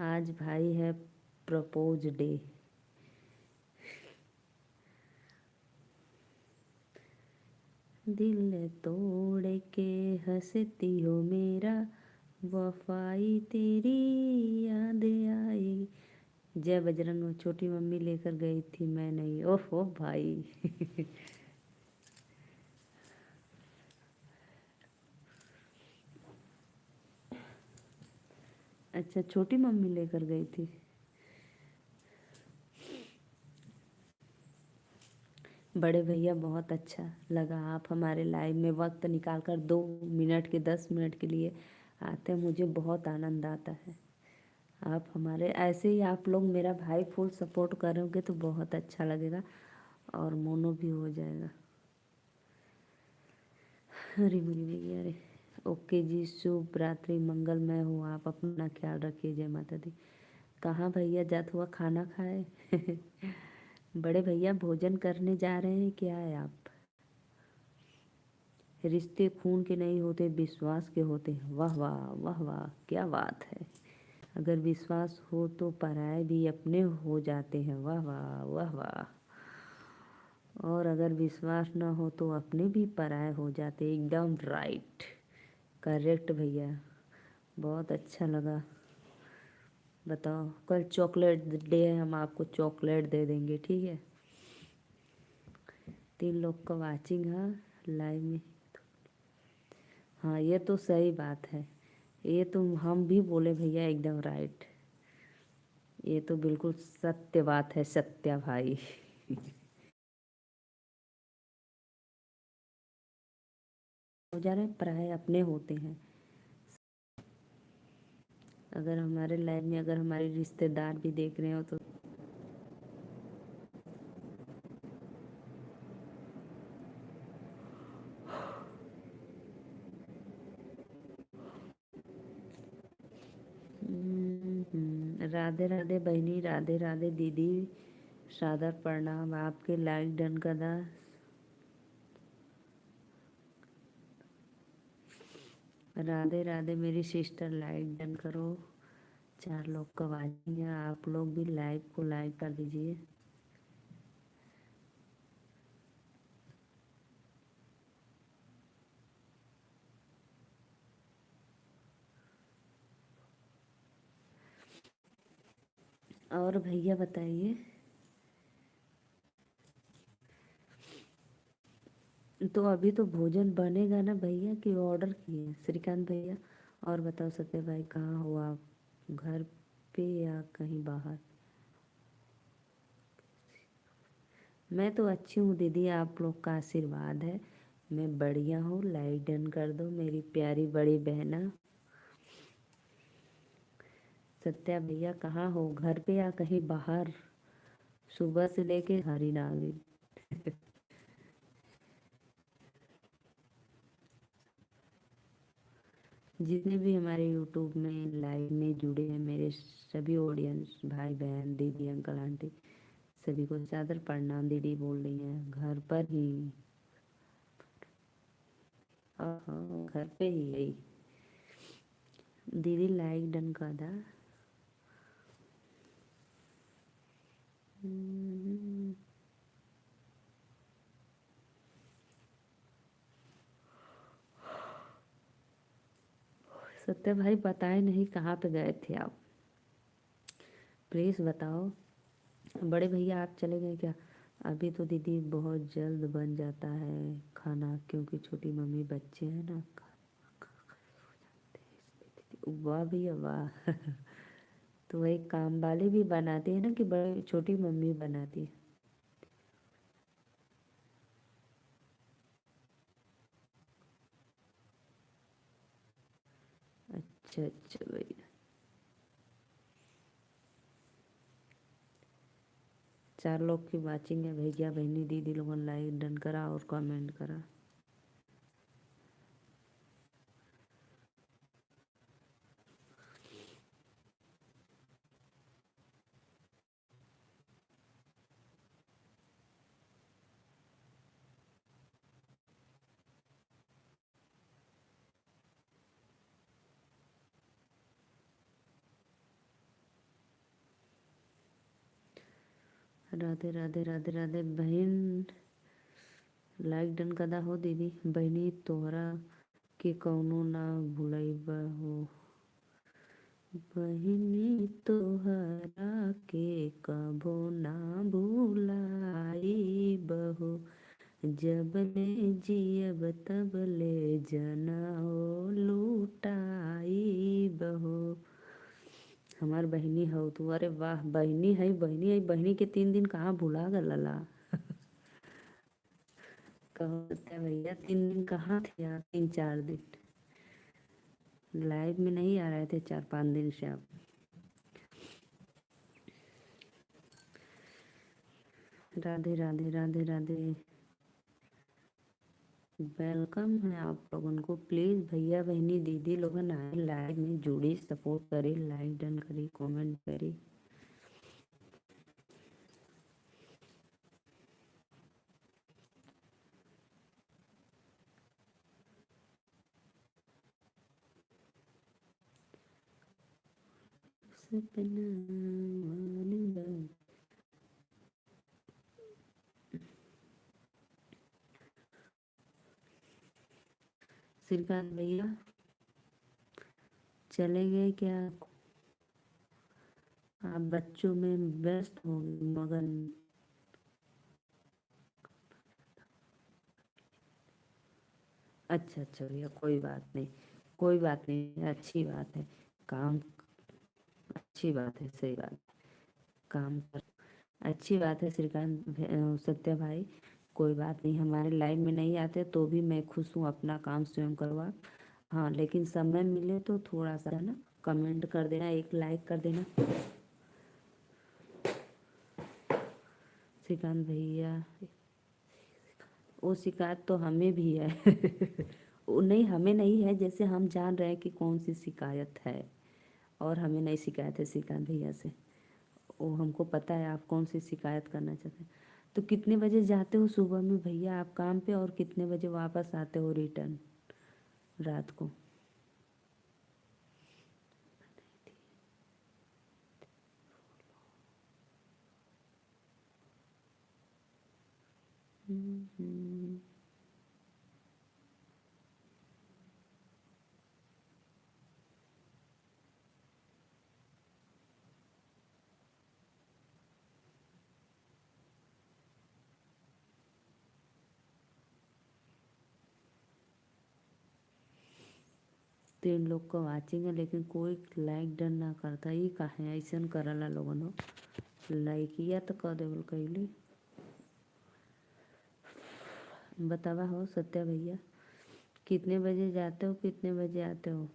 आज भाई है प्रपोज डे। दिल तोड़ के हंसती हो मेरा, वफाई तेरी याद आई। जय बजरंग। छोटी मम्मी लेकर गई थी मैं नहीं। ओहो भाई। अच्छा छोटी मम्मी लेकर गई थी। बड़े भैया बहुत अच्छा लगा आप हमारे लाइव में वक्त निकाल कर 2 मिनट के 10 मिनट के लिए आते हैं, मुझे बहुत आनंद आता है। आप हमारे ऐसे ही आप लोग मेरा भाई फुल सपोर्ट करोगे तो बहुत अच्छा लगेगा और मोनो भी हो जाएगा। अरे मुझे भैया अरे। ओके जी, शुभ रात्रि, मंगलमय हो, आप अपना ख्याल रखिए। जय माता दी। कहाँ भैया जात हुआ खाना खाए? बड़े भैया भोजन करने जा रहे हैं क्या है आप? रिश्ते खून के नहीं होते विश्वास के होते हैं। वाह वाह वाह वाह क्या बात है। अगर विश्वास हो तो पराये भी अपने हो जाते हैं। वाह वाह वाह वाह। और अगर विश्वास ना हो तो अपने भी पराये हो जाते। एकदम राइट, करेक्ट भैया। बहुत अच्छा लगा। बताओ कल चॉकलेट डे है, हम आपको चॉकलेट दे देंगे ठीक है। 3 लोग का वाचिंग है लाइव में। हाँ ये तो सही बात है, ये तो हम भी बोले भैया एकदम राइट। ये तो बिल्कुल सत्य बात है, सत्या भाई। हो जा रहे हैं पराये अपने होते हैं। अगर हमारे लाइफ में अगर हमारे रिश्तेदार भी देख रहे हो तो राधे राधे बहनी, राधे राधे दीदी, सादर प्रणाम। आपके लाइक डन का दा। राधे राधे मेरी सिस्टर, लाइक डन करो। 4 लोग का वाचिंग है, आप लोग भी लाइव को लाइक कर दीजिए। और भैया बताइए। तो अभी तो भोजन बनेगा ना भैया कि ऑर्डर किए हैं श्रीकांत भैया? और बताओ सत्य भाई कहाँ हो आप, घर पे या कहीं बाहर? मैं तो अच्छी हूँ दीदी, आप लोग का आशीर्वाद है। मैं बढ़िया हूँ, लाइक डन कर दो मेरी प्यारी बड़ी बहना। सत्या भैया कहाँ हो, घर पे या कहीं बाहर? सुबह से लेके हरी नागिन। जितने भी हमारे यूट्यूब में लाइव में जुड़े हैं मेरे सभी ऑडियंस, भाई बहन दीदी अंकल आंटी, सभी को सादर प्रणाम। दीदी बोल रही हैं घर पर ही। हाँ घर पे ही यही। दीदी लाइक डन कर दा। हम्म, सत्य भाई बताए नहीं कहाँ पे गए थे आप, प्लीज़ बताओ। बड़े भैया आप चले गए क्या? अभी तो दीदी बहुत जल्द बन जाता है खाना, क्योंकि छोटी मम्मी बच्चे हैं ना। वाह भैया वाह। तो वही काम वाली भी बनाती है ना कि बड़े छोटी मम्मी बनाती है? अच्छा अच्छा भैया। 4 लोग की वाचिंग है। भैया बहनी दीदी लोगों ने लाइक डन करा और कमेंट करा। राधे राधे राधे राधे बहन, लाइक डन कदा हो दीदी। बहनी तोहरा के कौनो ना भूलइब हो, बहनी तोहरा के कबो ना भूलाइब हो, जब ले जियब तब ले जनौ लुटाइब हो। हमार बहनी हो तू। अरे वाह, बहनी है बहनी है बहनी के 3 दिन कहाँ भुला गलला। कहो सत्या भैया 3 दिन कहाँ थे आप? 3-4 दिन लाइव में नहीं आ रहे थे 4-5 दिन से आप। राधे राधे राधे राधे, वेलकम है आप लोगों को। प्लीज़ भैया बहनी दीदी लोगन आए लाइव में जुड़ी, सपोर्ट करी, लाइक डन करी, कमेंट करी। सपना वाली बात। श्रीकांत भैया चले गए क्या? आप बच्चों में व्यस्त हो मगन। अच्छा अच्छा भैया, कोई बात नहीं, कोई बात नहीं, अच्छी बात है। काम, अच्छी बात है, सही बात। काम कर, अच्छी बात है श्रीकांत सत्या भाई। कोई बात नहीं, हमारे लाइव में नहीं आते तो भी मैं खुश हूँ अपना काम स्वयं करवा। हाँ लेकिन समय मिले तो थोड़ा सा ना कमेंट कर देना, एक लाइक कर देना श्रीकांत भैया। वो शिकायत तो हमें भी है। वो नहीं, हमें नहीं है, जैसे हम जान रहे हैं कि कौन सी शिकायत है, और हमें नहीं शिकायत है श्रीकांत भैया से। वो हमको पता है आप कौन सी शिकायत करना चाहते हैं। तो कितने बजे जाते हो सुबह में भैया आप काम पे, और कितने बजे वापस आते हो रिटर्न रात को? हम्म। 3 लोग को वाचिंग है लेकिन कोई लाइक डन ना करता, ये काहे ऐसन करला लोगन हो। लाइकिया तो कर देवल कैली। बतावा हो सत्या भैया, कितने बजे जाते हो, कितने बजे आते हो?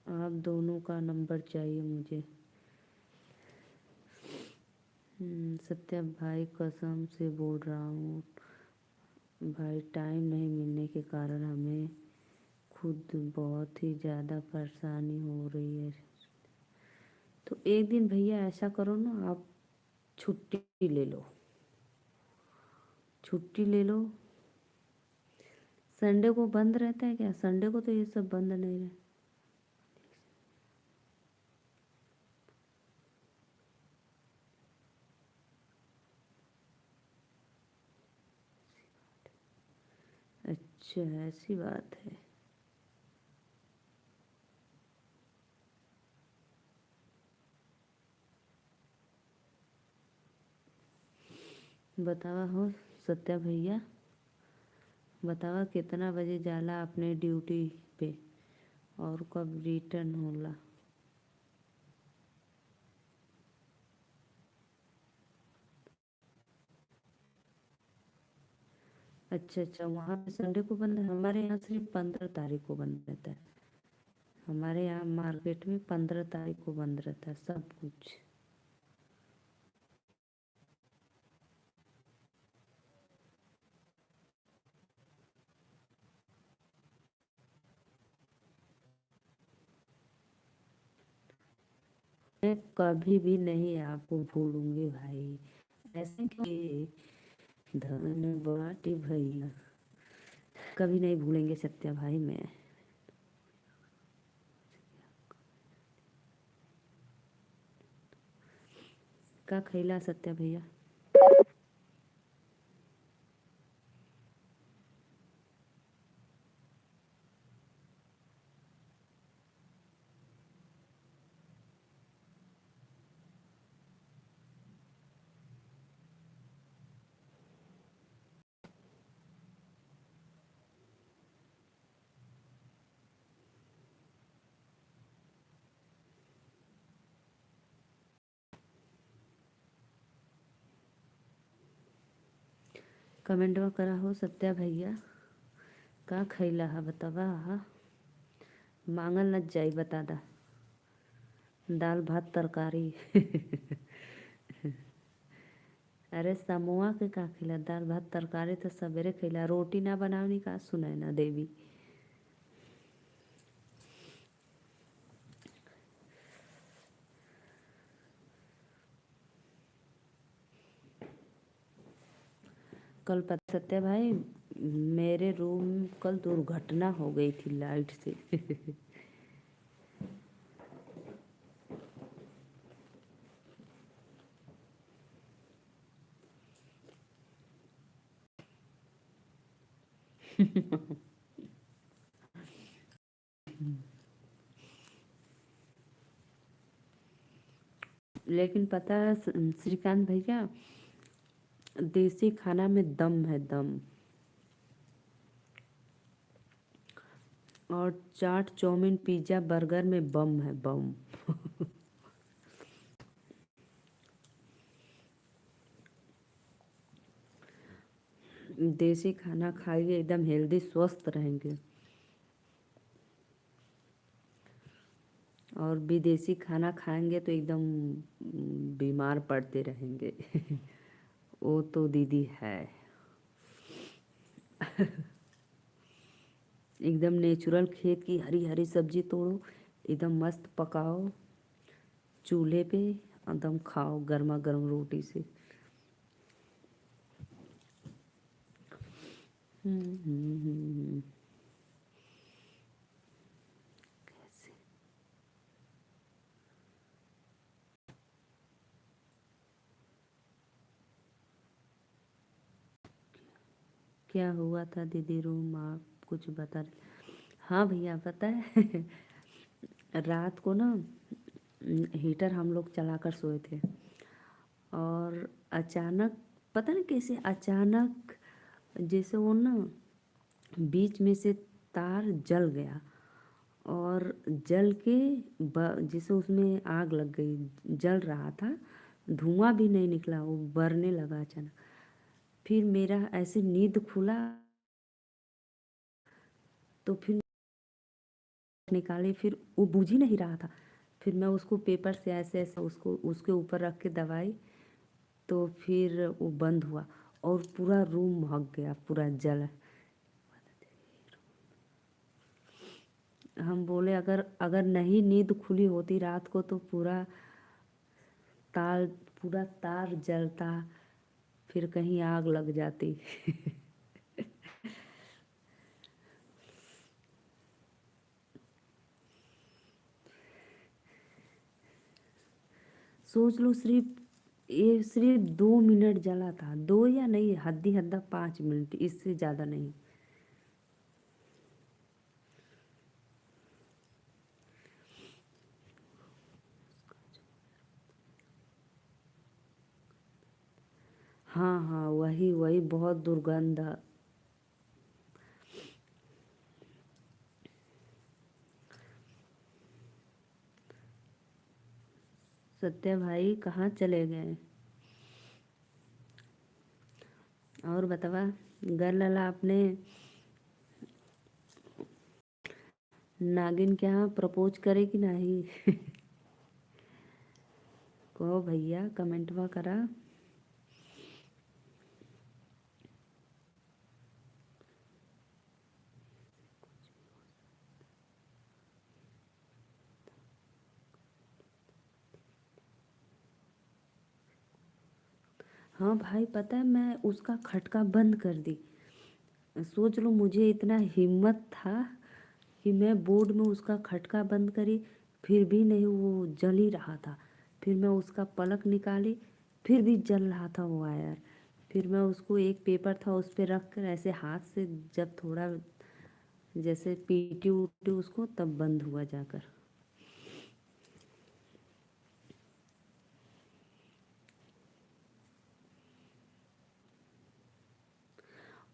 आप दोनों का नंबर चाहिए मुझे। सत्या भाई कसम से बोल रहा हूँ भाई, टाइम नहीं मिलने के कारण हमें खुद बहुत ही ज़्यादा परेशानी हो रही है। तो एक दिन भैया ऐसा करो ना, आप छुट्टी ले लो, छुट्टी ले लो। संडे को बंद रहता है क्या? संडे को तो ये सब बंद नहीं रहता। अच्छा ऐसी बात है। बतावा हो सत्या भैया, बतावा कितना बजे जाला अपने ड्यूटी पे, और कब रिटर्न होला? अच्छा अच्छा, वहाँ पे संडे को बंद है, हमारे यहाँ सिर्फ 15 तारीख को बंद रहता है। हमारे यहाँ मार्केट में 15 तारीख को बंद रहता है सब कुछ। मैं कभी भी नहीं आपको भूलूंगी भाई, ऐसे कि धन बाटी भैया, कभी नहीं भूलेंगे सत्या भाई मैं। का खैला सत्या भैया। कमेंटवा करा हो सत्या भैया, का खैला है बतावा हा। मांगल न जाई बता दा। दाल भात तरकारी अरे समोआ के का खिला, दाल भात तरकारी तो सवेरे खिला, रोटी ना बनावनी का सुनाई ना देवी। कल पता सत्या भाई, मेरे रूम कल दुर्घटना हो गई थी लाइट से लेकिन पता है श्रीकांत भैया, देसी खाना में दम है दम। और चाट चाउमीन पिज्ज़ा बर्गर में बम है बम देसी खाना खाइए, एकदम हेल्दी स्वस्थ रहेंगे। और विदेशी खाना खाएंगे तो एकदम बीमार पड़ते रहेंगे वो तो दीदी है एकदम नेचुरल खेत की हरी हरी सब्जी तोड़ो, एकदम मस्त पकाओ चूल्हे पे, एकदम खाओ गर्मा गर्म रोटी से। हम्म। कैसे क्या हुआ था दीदी रूम, आप कुछ बता रहे। हाँ भैया पता है रात को ना हीटर हम लोग चलाकर सोए थे, और अचानक पता नहीं कैसे अचानक जैसे वो ना बीच में से तार जल गया, और जल के जैसे उसमें आग लग गई, जल रहा था, धुआं भी नहीं निकला, वो बरने लगा अचानक। फिर मेरा ऐसे नींद खुला, तो फिर निकाले, फिर वो बुझ ही नहीं रहा था। फिर मैं उसको पेपर से ऐसे ऐसे उसको उसके ऊपर रख के दबाई, तो फिर वो बंद हुआ, और पूरा रूम महक गया, पूरा जल। हम बोले अगर अगर नहीं नींद खुली होती रात को तो तार पूरा तार जलता, फिर कहीं आग लग जाती सोच लो, सिर्फ 2 मिनट जला था, दो या नहीं, हद्दी हद्दा 5 मिनट, इससे ज़्यादा नहीं। हाँ हाँ, वही वही बहुत दुर्गंध। सत्या भाई कहाँ चले गए, और बतावा। गरलाला आपने नागिन के यहाँ प्रपोज करे कि नहीं? कहो भैया, कमेंटवा करा। हाँ भाई, पता है मैं उसका खटका बंद कर दी। सोच लो, मुझे इतना हिम्मत था कि मैं बोर्ड में उसका खटका बंद करी, फिर भी नहीं, वो जल ही रहा था। फिर मैं उसका प्लग निकाली, फिर भी जल रहा था वो वायर। फिर मैं उसको, एक पेपर था उस पर रख कर ऐसे हाथ से जब थोड़ा जैसे पीटी उटी उसको, तब बंद हुआ जाकर।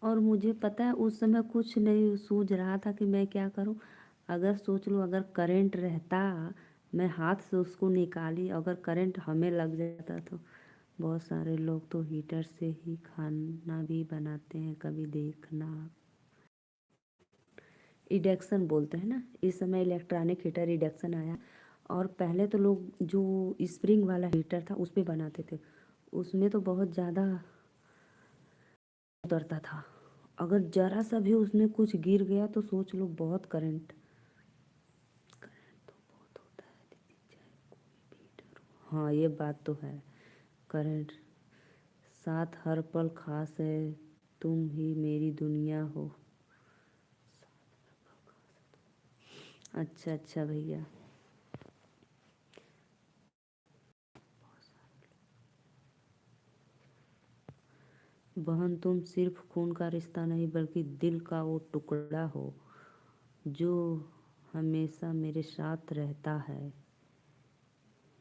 और मुझे पता है उस समय कुछ नहीं सूझ रहा था कि मैं क्या करूं। अगर सोच लो, अगर करंट रहता, मैं हाथ से उसको निकाली, अगर करंट हमें लग जाता तो। बहुत सारे लोग तो हीटर से ही खाना भी बनाते हैं, कभी देखना। इंडक्शन बोलते हैं ना, इस समय इलेक्ट्रॉनिक हीटर इंडक्शन आया। और पहले तो लोग जो स्प्रिंग वाला हीटर था उस पे बनाते थे, उसमें तो बहुत ज़्यादा उतरता था। अगर जरा सा भी उसमें कुछ गिर गया तो सोच लो, बहुत करंट। करंट तो बहुत होता है दीदी, चाहे कोई भी हीटर हो। हाँ, ये बात तो है। करंट साथ हर पल खास है, तुम ही मेरी दुनिया हो। अच्छा अच्छा भैया। बहन, तुम सिर्फ खून का रिश्ता नहीं बल्कि दिल का वो टुकड़ा हो जो हमेशा मेरे साथ रहता है।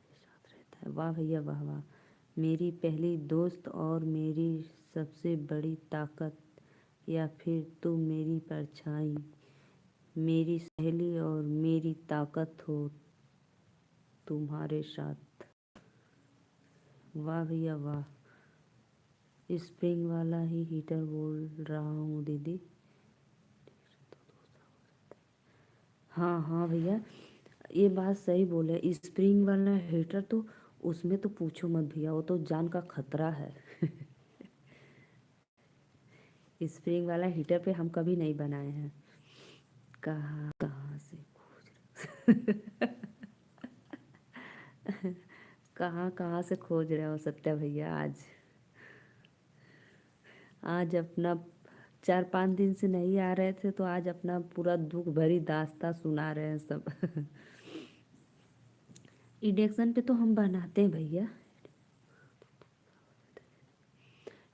साथ रहता है। वाह भैया, वाह वाह। मेरी पहली दोस्त और मेरी सबसे बड़ी ताकत, या फिर तुम मेरी परछाई। मेरी सहेली और मेरी ताकत हो तुम्हारे साथ। वाह भैया वाह। स्प्रिंग वाला ही हीटर बोल रहा हूँ दीदी। हाँ हाँ भैया, ये बात सही बोले। स्प्रिंग वाला हीटर तो, उसमें तो पूछो मत भैया, वो तो जान का खतरा है। स्प्रिंग वाला हीटर पे हम कभी नहीं बनाए हैं। कहाँ कहाँ से कहाँ कहाँ से खोज रहे हो सत्या भैया आज। आज अपना 4-5 दिन से नहीं आ रहे थे, तो आज अपना पूरा दुख भरी दास्तां सुना रहे हैं सब। इंडक्शन पे तो हम बनाते हैं भैया।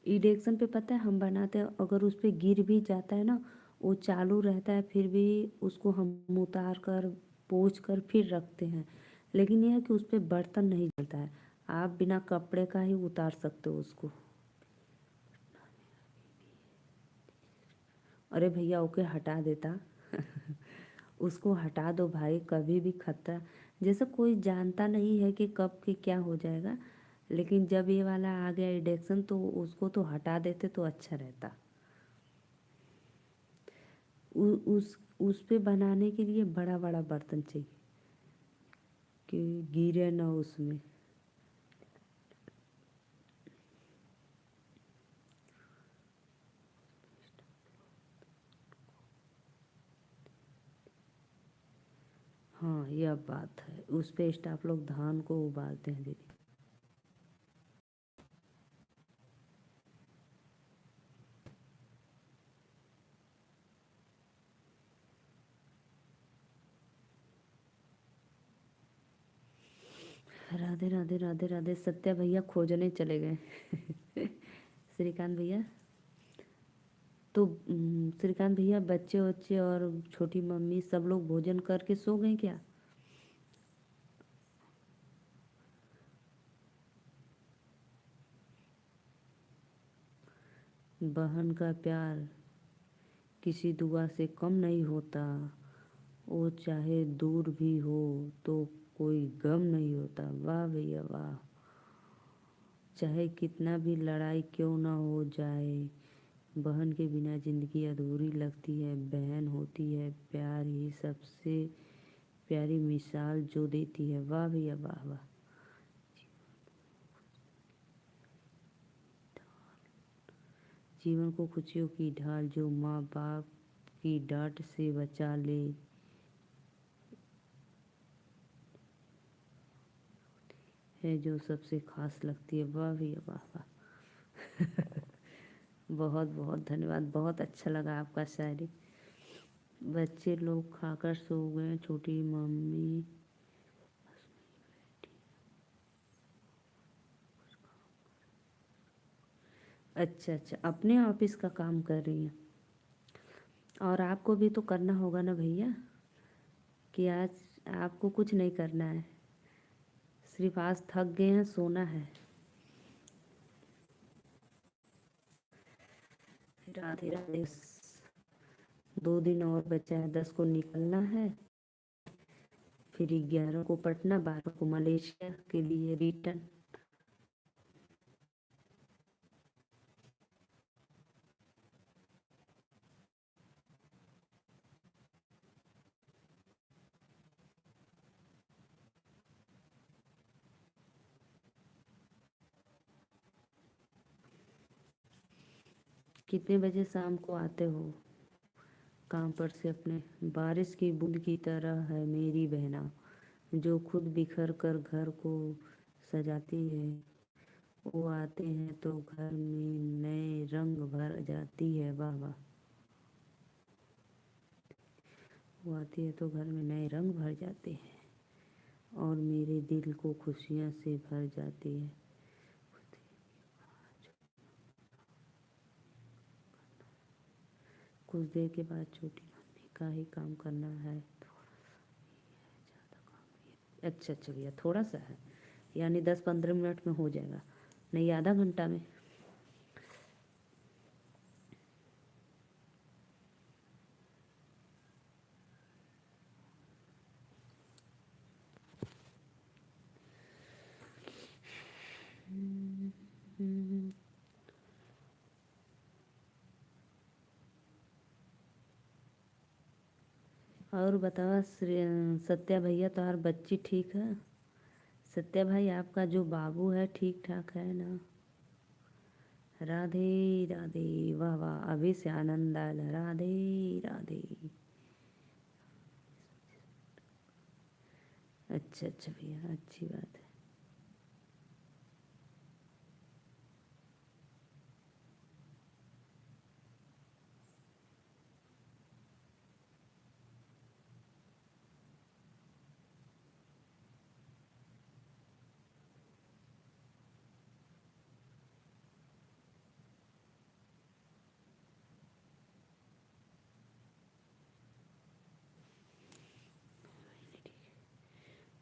इंडक्शन पे पता है हम बनाते हैं, अगर उस पे गिर भी जाता है ना, वो चालू रहता है, फिर भी उसको हम उतार कर पोंछ कर फिर रखते हैं। लेकिन यह है कि उस पे बर्तन नहीं जलता है। आप बिना कपड़े का ही उतार सकते हो उसको। अरे भैया, ओके हटा देता। उसको हटा दो भाई, कभी भी खतरा। जैसे कोई जानता नहीं है कि कब के क्या हो जाएगा। लेकिन जब ये वाला आ गया इंडक्शन, तो उसको तो हटा देते तो अच्छा रहता। उस पे बनाने के लिए बड़ा बड़ा बर्तन चाहिए कि गिरे ना उसमें। हाँ, यह बात है। उस पे स्टाफ लोग धान को उबालते हैं दीदी। राधे राधे राधे राधे। सत्या भैया खोजने चले गए। श्रीकांत भैया, तो श्रीकांत भैया, बच्चे बच्चे और छोटी मम्मी सब लोग भोजन करके सो गए क्या? बहन का प्यार किसी दुआ से कम नहीं होता। वो चाहे दूर भी हो तो कोई गम नहीं होता। वाह भैया वाह। चाहे कितना भी लड़ाई क्यों ना हो जाए, बहन के बिना ज़िंदगी अधूरी लगती है, बहन होती है प्यार ही सबसे प्यारी मिसाल जो देती है। वाह भैया वाह वाह। जीवन को खुशियों की ढाल जो माँ बाप की डांट से बचा ले, है जो सबसे खास लगती है। वाह भैया वाह वाह। बहुत बहुत धन्यवाद, बहुत अच्छा लगा आपका शायरी। बच्चे लोग खाकर सो गए, छोटी मम्मी। अच्छा अच्छा, अपने ऑफिस का काम कर रही हैं। और आपको भी तो करना होगा ना भैया, कि आज आपको कुछ नहीं करना है, सिर्फ आज थक गए हैं, सोना है। राधे राधे। 2 दिन और बचा है, 10 को निकलना है, फिर 11 को पटना, 12 को मलेशिया के लिए रिटर्न। कितने बजे शाम को आते हो काम पर से अपने? बारिश की बूंद की तरह है मेरी बहना, जो खुद बिखर कर घर को सजाती है। वो आते हैं तो घर में नए रंग भर जाती है। वाह वाह। वो आती है तो घर में नए रंग भर जाते हैं और मेरे दिल को खुशियाँ से भर जाती है। कुछ देर के बाद छोटी मम्मी का ही काम करना है। अच्छा अच्छा भैया, थोड़ा सा है, यानी 10-15 मिनट में हो जाएगा, नहीं आधा घंटा में। और बताओ सत्या भैया, तुम्हार बच्ची ठीक है? सत्या भाई, आपका जो बाबू है ठीक ठाक है ना? राधे राधे। वाह वाह, अभी से आनंद आया। राधे राधे। अच्छा अच्छा भैया, अच्छी बात है।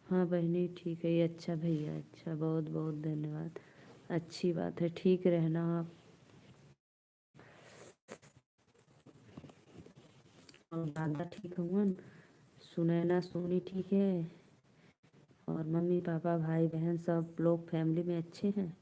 हाँ बहनी ठीक है, ये अच्छा भैया, अच्छा, बहुत बहुत धन्यवाद। अच्छी बात है, ठीक रहना आप। और दादा ठीक हुआ? सुनैना सोनी ठीक है? और मम्मी पापा भाई बहन सब लोग फैमिली में अच्छे हैं?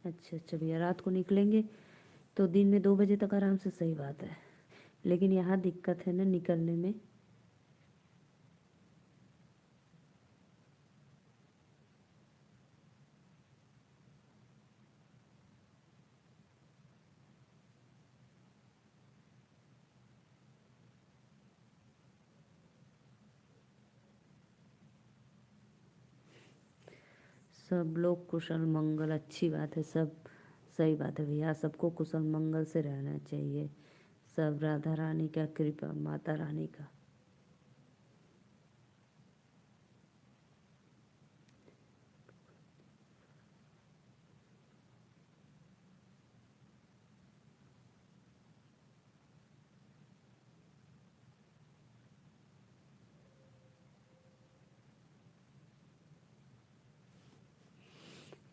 अच्छा अच्छा भैया, रात को निकलेंगे तो दिन में 2 बजे तक आराम से, सही बात है। लेकिन यहाँ दिक्कत है ना निकलने में। सब लोग कुशल मंगल, अच्छी बात है सब। सही बात है भैया, सबको कुशल मंगल से रहना चाहिए। सब राधा रानी का कृपा, माता रानी का।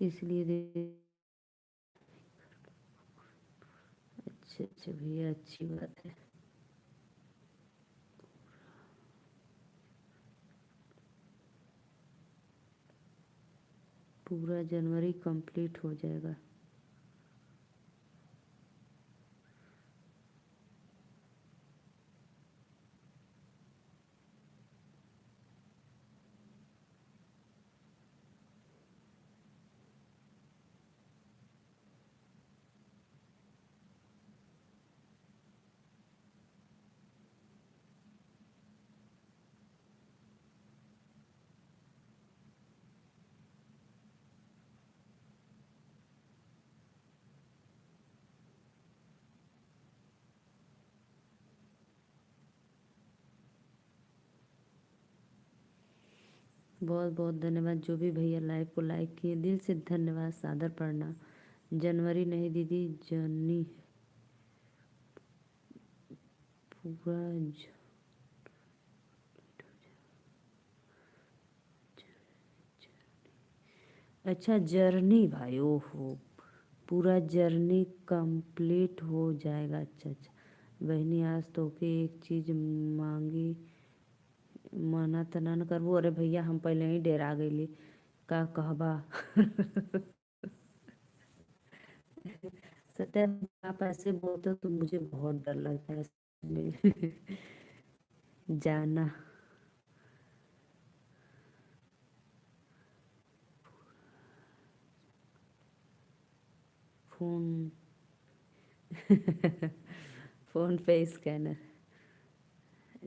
इसलिए अच्छा अच्छा भैया, अच्छी बात है। पूरा जनवरी कंप्लीट हो जाएगा। बहुत बहुत धन्यवाद जो भी भैया लाइव को लाइक किए, दिल से धन्यवाद, सादर प्रणाम। जनवरी नहीं दीदी, जर्नी पूरा अच्छा जर्नी भाई, ओहो, पूरा जर्नी कंप्लीट हो जाएगा। अच्छा अच्छा बहनी, आज तो के एक चीज़ मांगी, मना त ना न करबू। अरे भैया हम पहले ही डेरा गईली, का कहबा। सत्या, आप ऐसे बोलते हो तो मुझे बहुत डर लगता है इसमें। जाना फोन। फोन पे स्कैनर।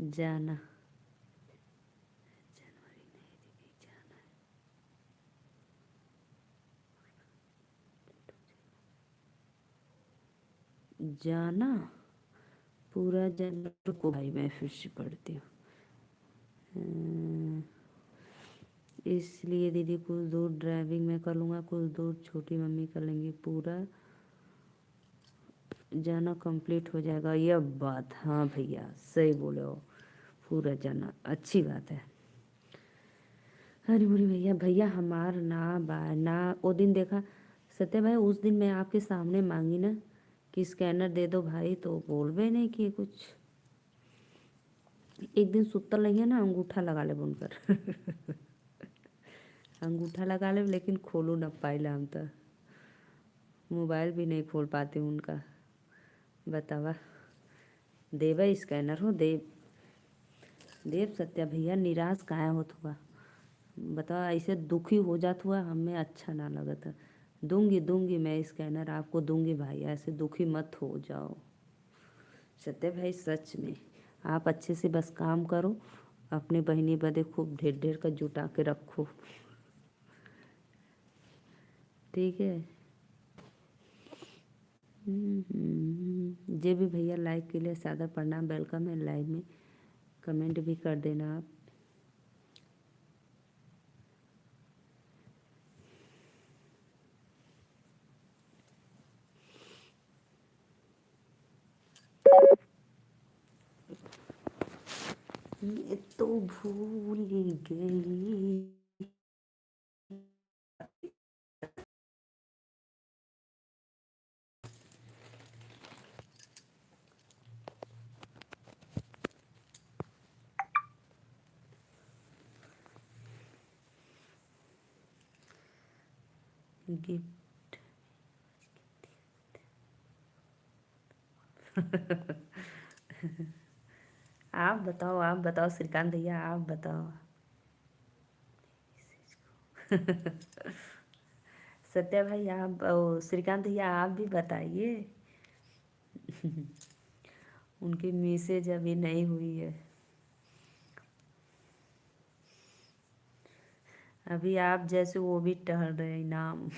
जाना जनवरी नहीं दीदी, जाना पूरा जनवरी को भाई, मैं फिर से पढ़ती हूँ। इसलिए दीदी कुछ दूर ड्राइविंग में कर लूँगा, कुछ दूर छोटी मम्मी कर लेंगी, पूरा जाना कंप्लीट हो जाएगा। यह बात, हाँ भैया सही बोले हो, पूरा जाना अच्छी बात है। अरे मुरी भैया, भैया हमार ना बा ना वो दिन देखा सत्य भाई, उस दिन मैं आपके सामने मांगी ना कि स्कैनर दे दो भाई, तो बोलबे नहीं किए कुछ। एक दिन सुतल रही है ना, अंगूठा लगा ले बुनकर। अंगूठा लगा ले, लेकिन खोलू ना पाइला हम तो, मोबाइल भी नहीं खोल पाती हूँ उनका। बतावा, देवे स्कैनर हो देव, देव सत्या भैया निराश काहे होत हुआ। बताओ, ऐसे दुखी हो जात हुआ, हमें अच्छा ना लगता। दूंगी दूंगी, मैं स्कैनर आपको दूंगी भाई, ऐसे दुखी मत हो जाओ। सत्य भाई सच में, आप अच्छे से बस काम करो, अपने बहिनी बदे खूब ढेर ढेर का जुटा के रखो। ठीक है। जे भी भैया लाइक के लिए सादर प्रणाम, वेलकम है लाइव में, कमेंट भी कर देना आप। मैं तो भूल गई। गिफ्ट। आप बताओ श्रीकांत भैया, आप बताओ। सत्या भाई आप, श्रीकांत भैया आप भी बताइए। उनकी मैसेज अभी नहीं हुई है। अभी आप जैसे वो भी टहल रहे हैं नाम।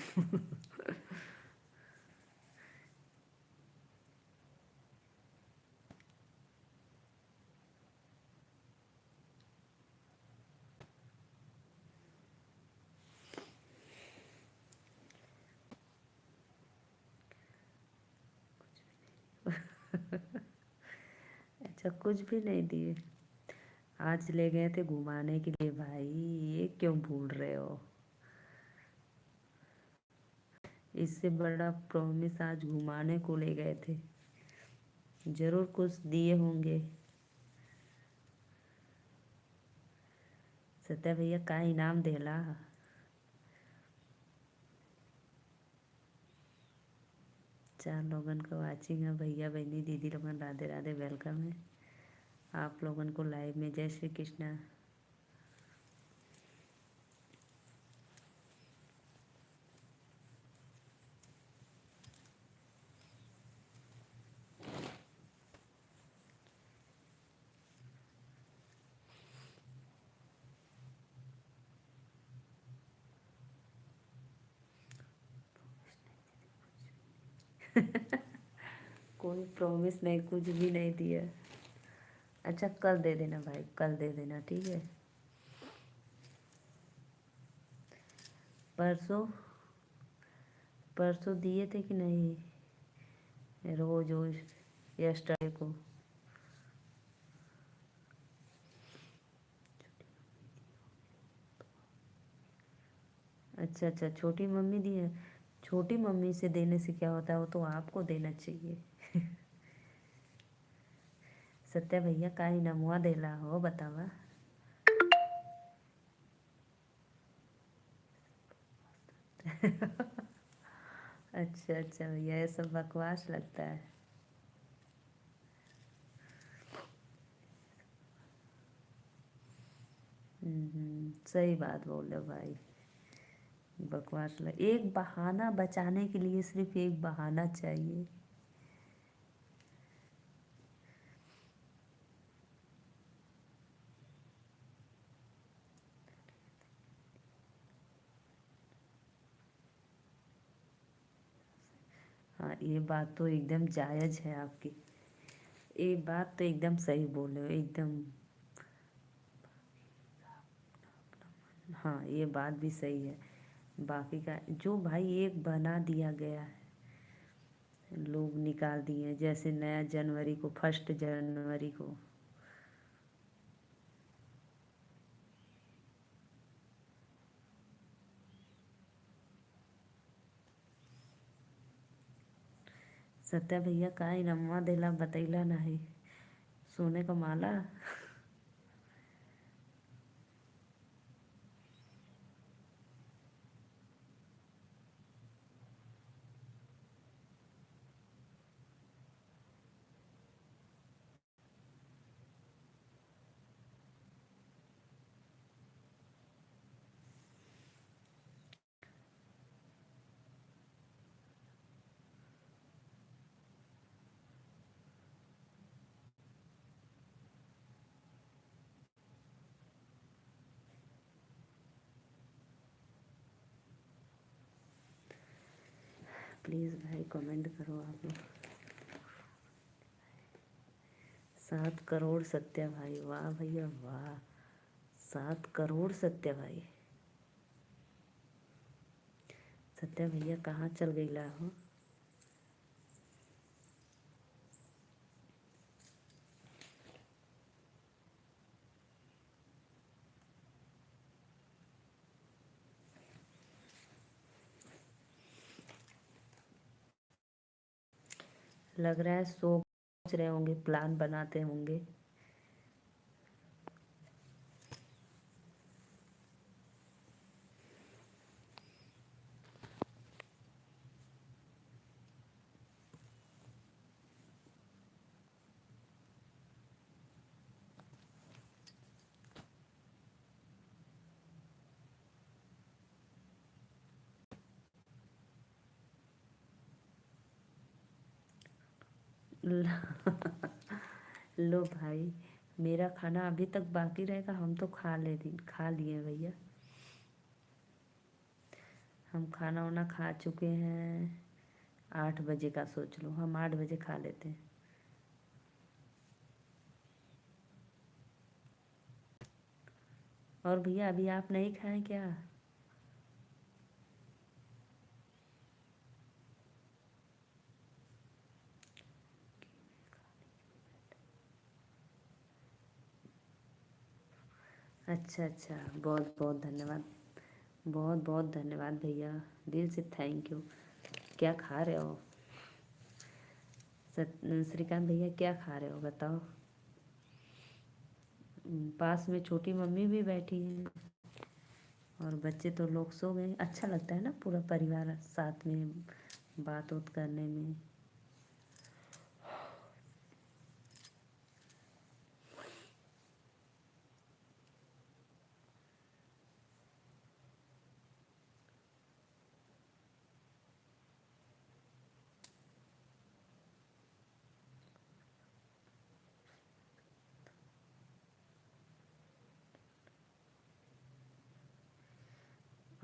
अच्छा कुछ भी नहीं दिए। आज ले गए थे घुमाने के लिए भाई, ये क्यों भूल रहे हो। इससे बड़ा प्रॉमिस आज घुमाने को ले गए थे, जरूर कुछ दिए होंगे। सत्या भैया का इनाम देला। 4 लोगन का वाचिंग है, भैया बहनी दीदी लोगन राधे राधे, वेलकम है आप लोगन को लाइव में। जय श्री कृष्णा। कोई प्रॉमिस नहीं, कुछ भी नहीं दिया। अच्छा कल दे देना भाई, कल दे देना, ठीक है। परसों परसों दिए थे कि नहीं, रोज रोज यस्टरडे को। अच्छा अच्छा, छोटी मम्मी दी है। छोटी मम्मी से देने से क्या होता है, वो तो आपको देना चाहिए। सत्या भैया का ही नमुआ देला हो बतावा। अच्छा अच्छा भैया, ये सब बकवास लगता है। सही बात बोल रहे हो भाई। बकवास लग, एक बहाना बचाने के लिए सिर्फ एक बहाना चाहिए। हाँ ये बात तो एकदम जायज़ है आपकी। ये बात तो एकदम सही बोले हो एकदम। हाँ ये बात भी सही है। बाकी का जो भाई एक बना दिया गया है, लोग निकाल दिए, जैसे नया जनवरी को, 1 जनवरी को। सत्या भैया का इनामा देला बतैला नहीं। सोने का माला। प्लीज़ भाई कमेंट करो आप लोग। 7 करोड़ सत्या भाई, वाह भैया वाह। 7 करोड़ सत्या भाई। सत्या भैया कहाँ चल गईला हो। लग रहा है सोच रहे होंगे, प्लान बनाते होंगे। लो भाई, मेरा खाना अभी तक बाकी रहेगा, हम तो खा लिए भैया। हम खाना वाना खा चुके हैं। 8 बजे का सोच लो, हम 8 बजे खा लेते हैं। और भैया अभी आप नहीं खाएं क्या। अच्छा अच्छा, बहुत बहुत धन्यवाद। बहुत बहुत धन्यवाद भैया, दिल से थैंक यू। क्या खा रहे हो? श्रीकांत भैया क्या खा रहे हो बताओ? पास में छोटी मम्मी भी बैठी है और बच्चे तो लोग सो गए। अच्छा लगता है ना पूरा परिवार साथ में बात उत करने में।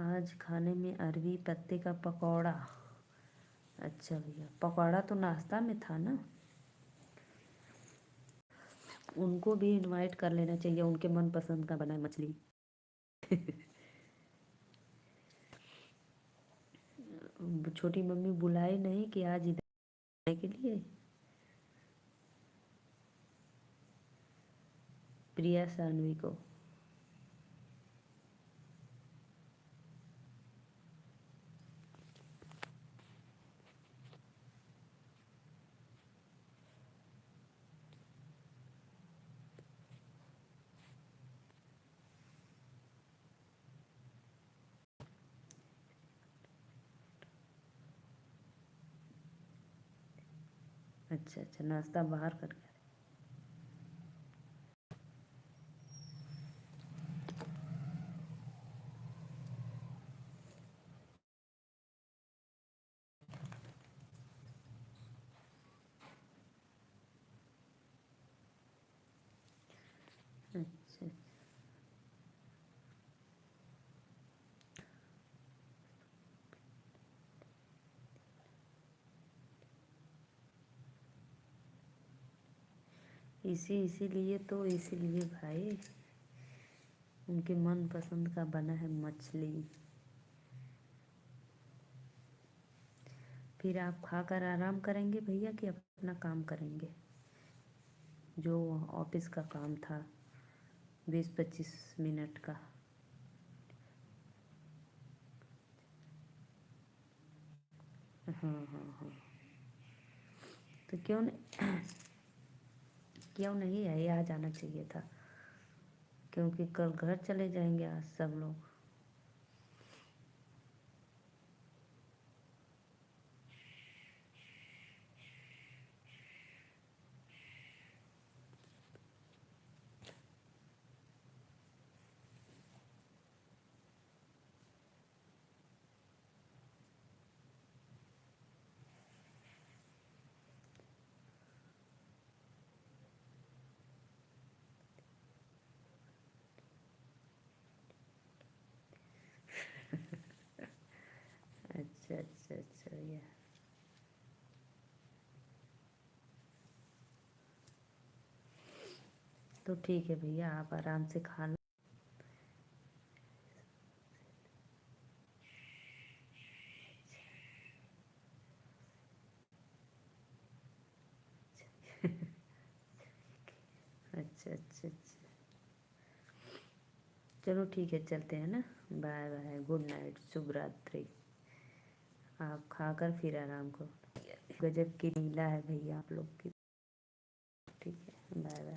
आज खाने में अरबी पत्ते का पकौड़ा। अच्छा भैया, पकौड़ा तो नाश्ता में था ना। उनको भी इनवाइट कर लेना चाहिए, उनके मनपसंद का बना है मछली। छोटी मम्मी बुलाई नहीं कि आज इधर के लिए। प्रिया सानवी को। अच्छा अच्छा, नाश्ता बाहर कर गया। अच्छा, इसीलिए भाई उनके मन पसंद का बना है मछली। फिर आप खाकर आराम करेंगे भैया कि अपना काम करेंगे? जो ऑफिस का काम था 20-25 मिनट का। हाँ हाँ हाँ। तो क्यों नहीं है, आ जाना चाहिए था, क्योंकि कल घर चले जाएंगे आज सब लोग। अच्छा अच्छा अच्छा भैया। तो ठीक है भैया, आप आराम से खा लो। अच्छा अच्छा अच्छा, चलो ठीक है, चलते हैं ना। बाय बाय, गुड नाइट, शुभ रात्रि। आप खाकर फिर आराम करो। गजब की लीला है भैया आप लोग की। ठीक है, बाय बाय।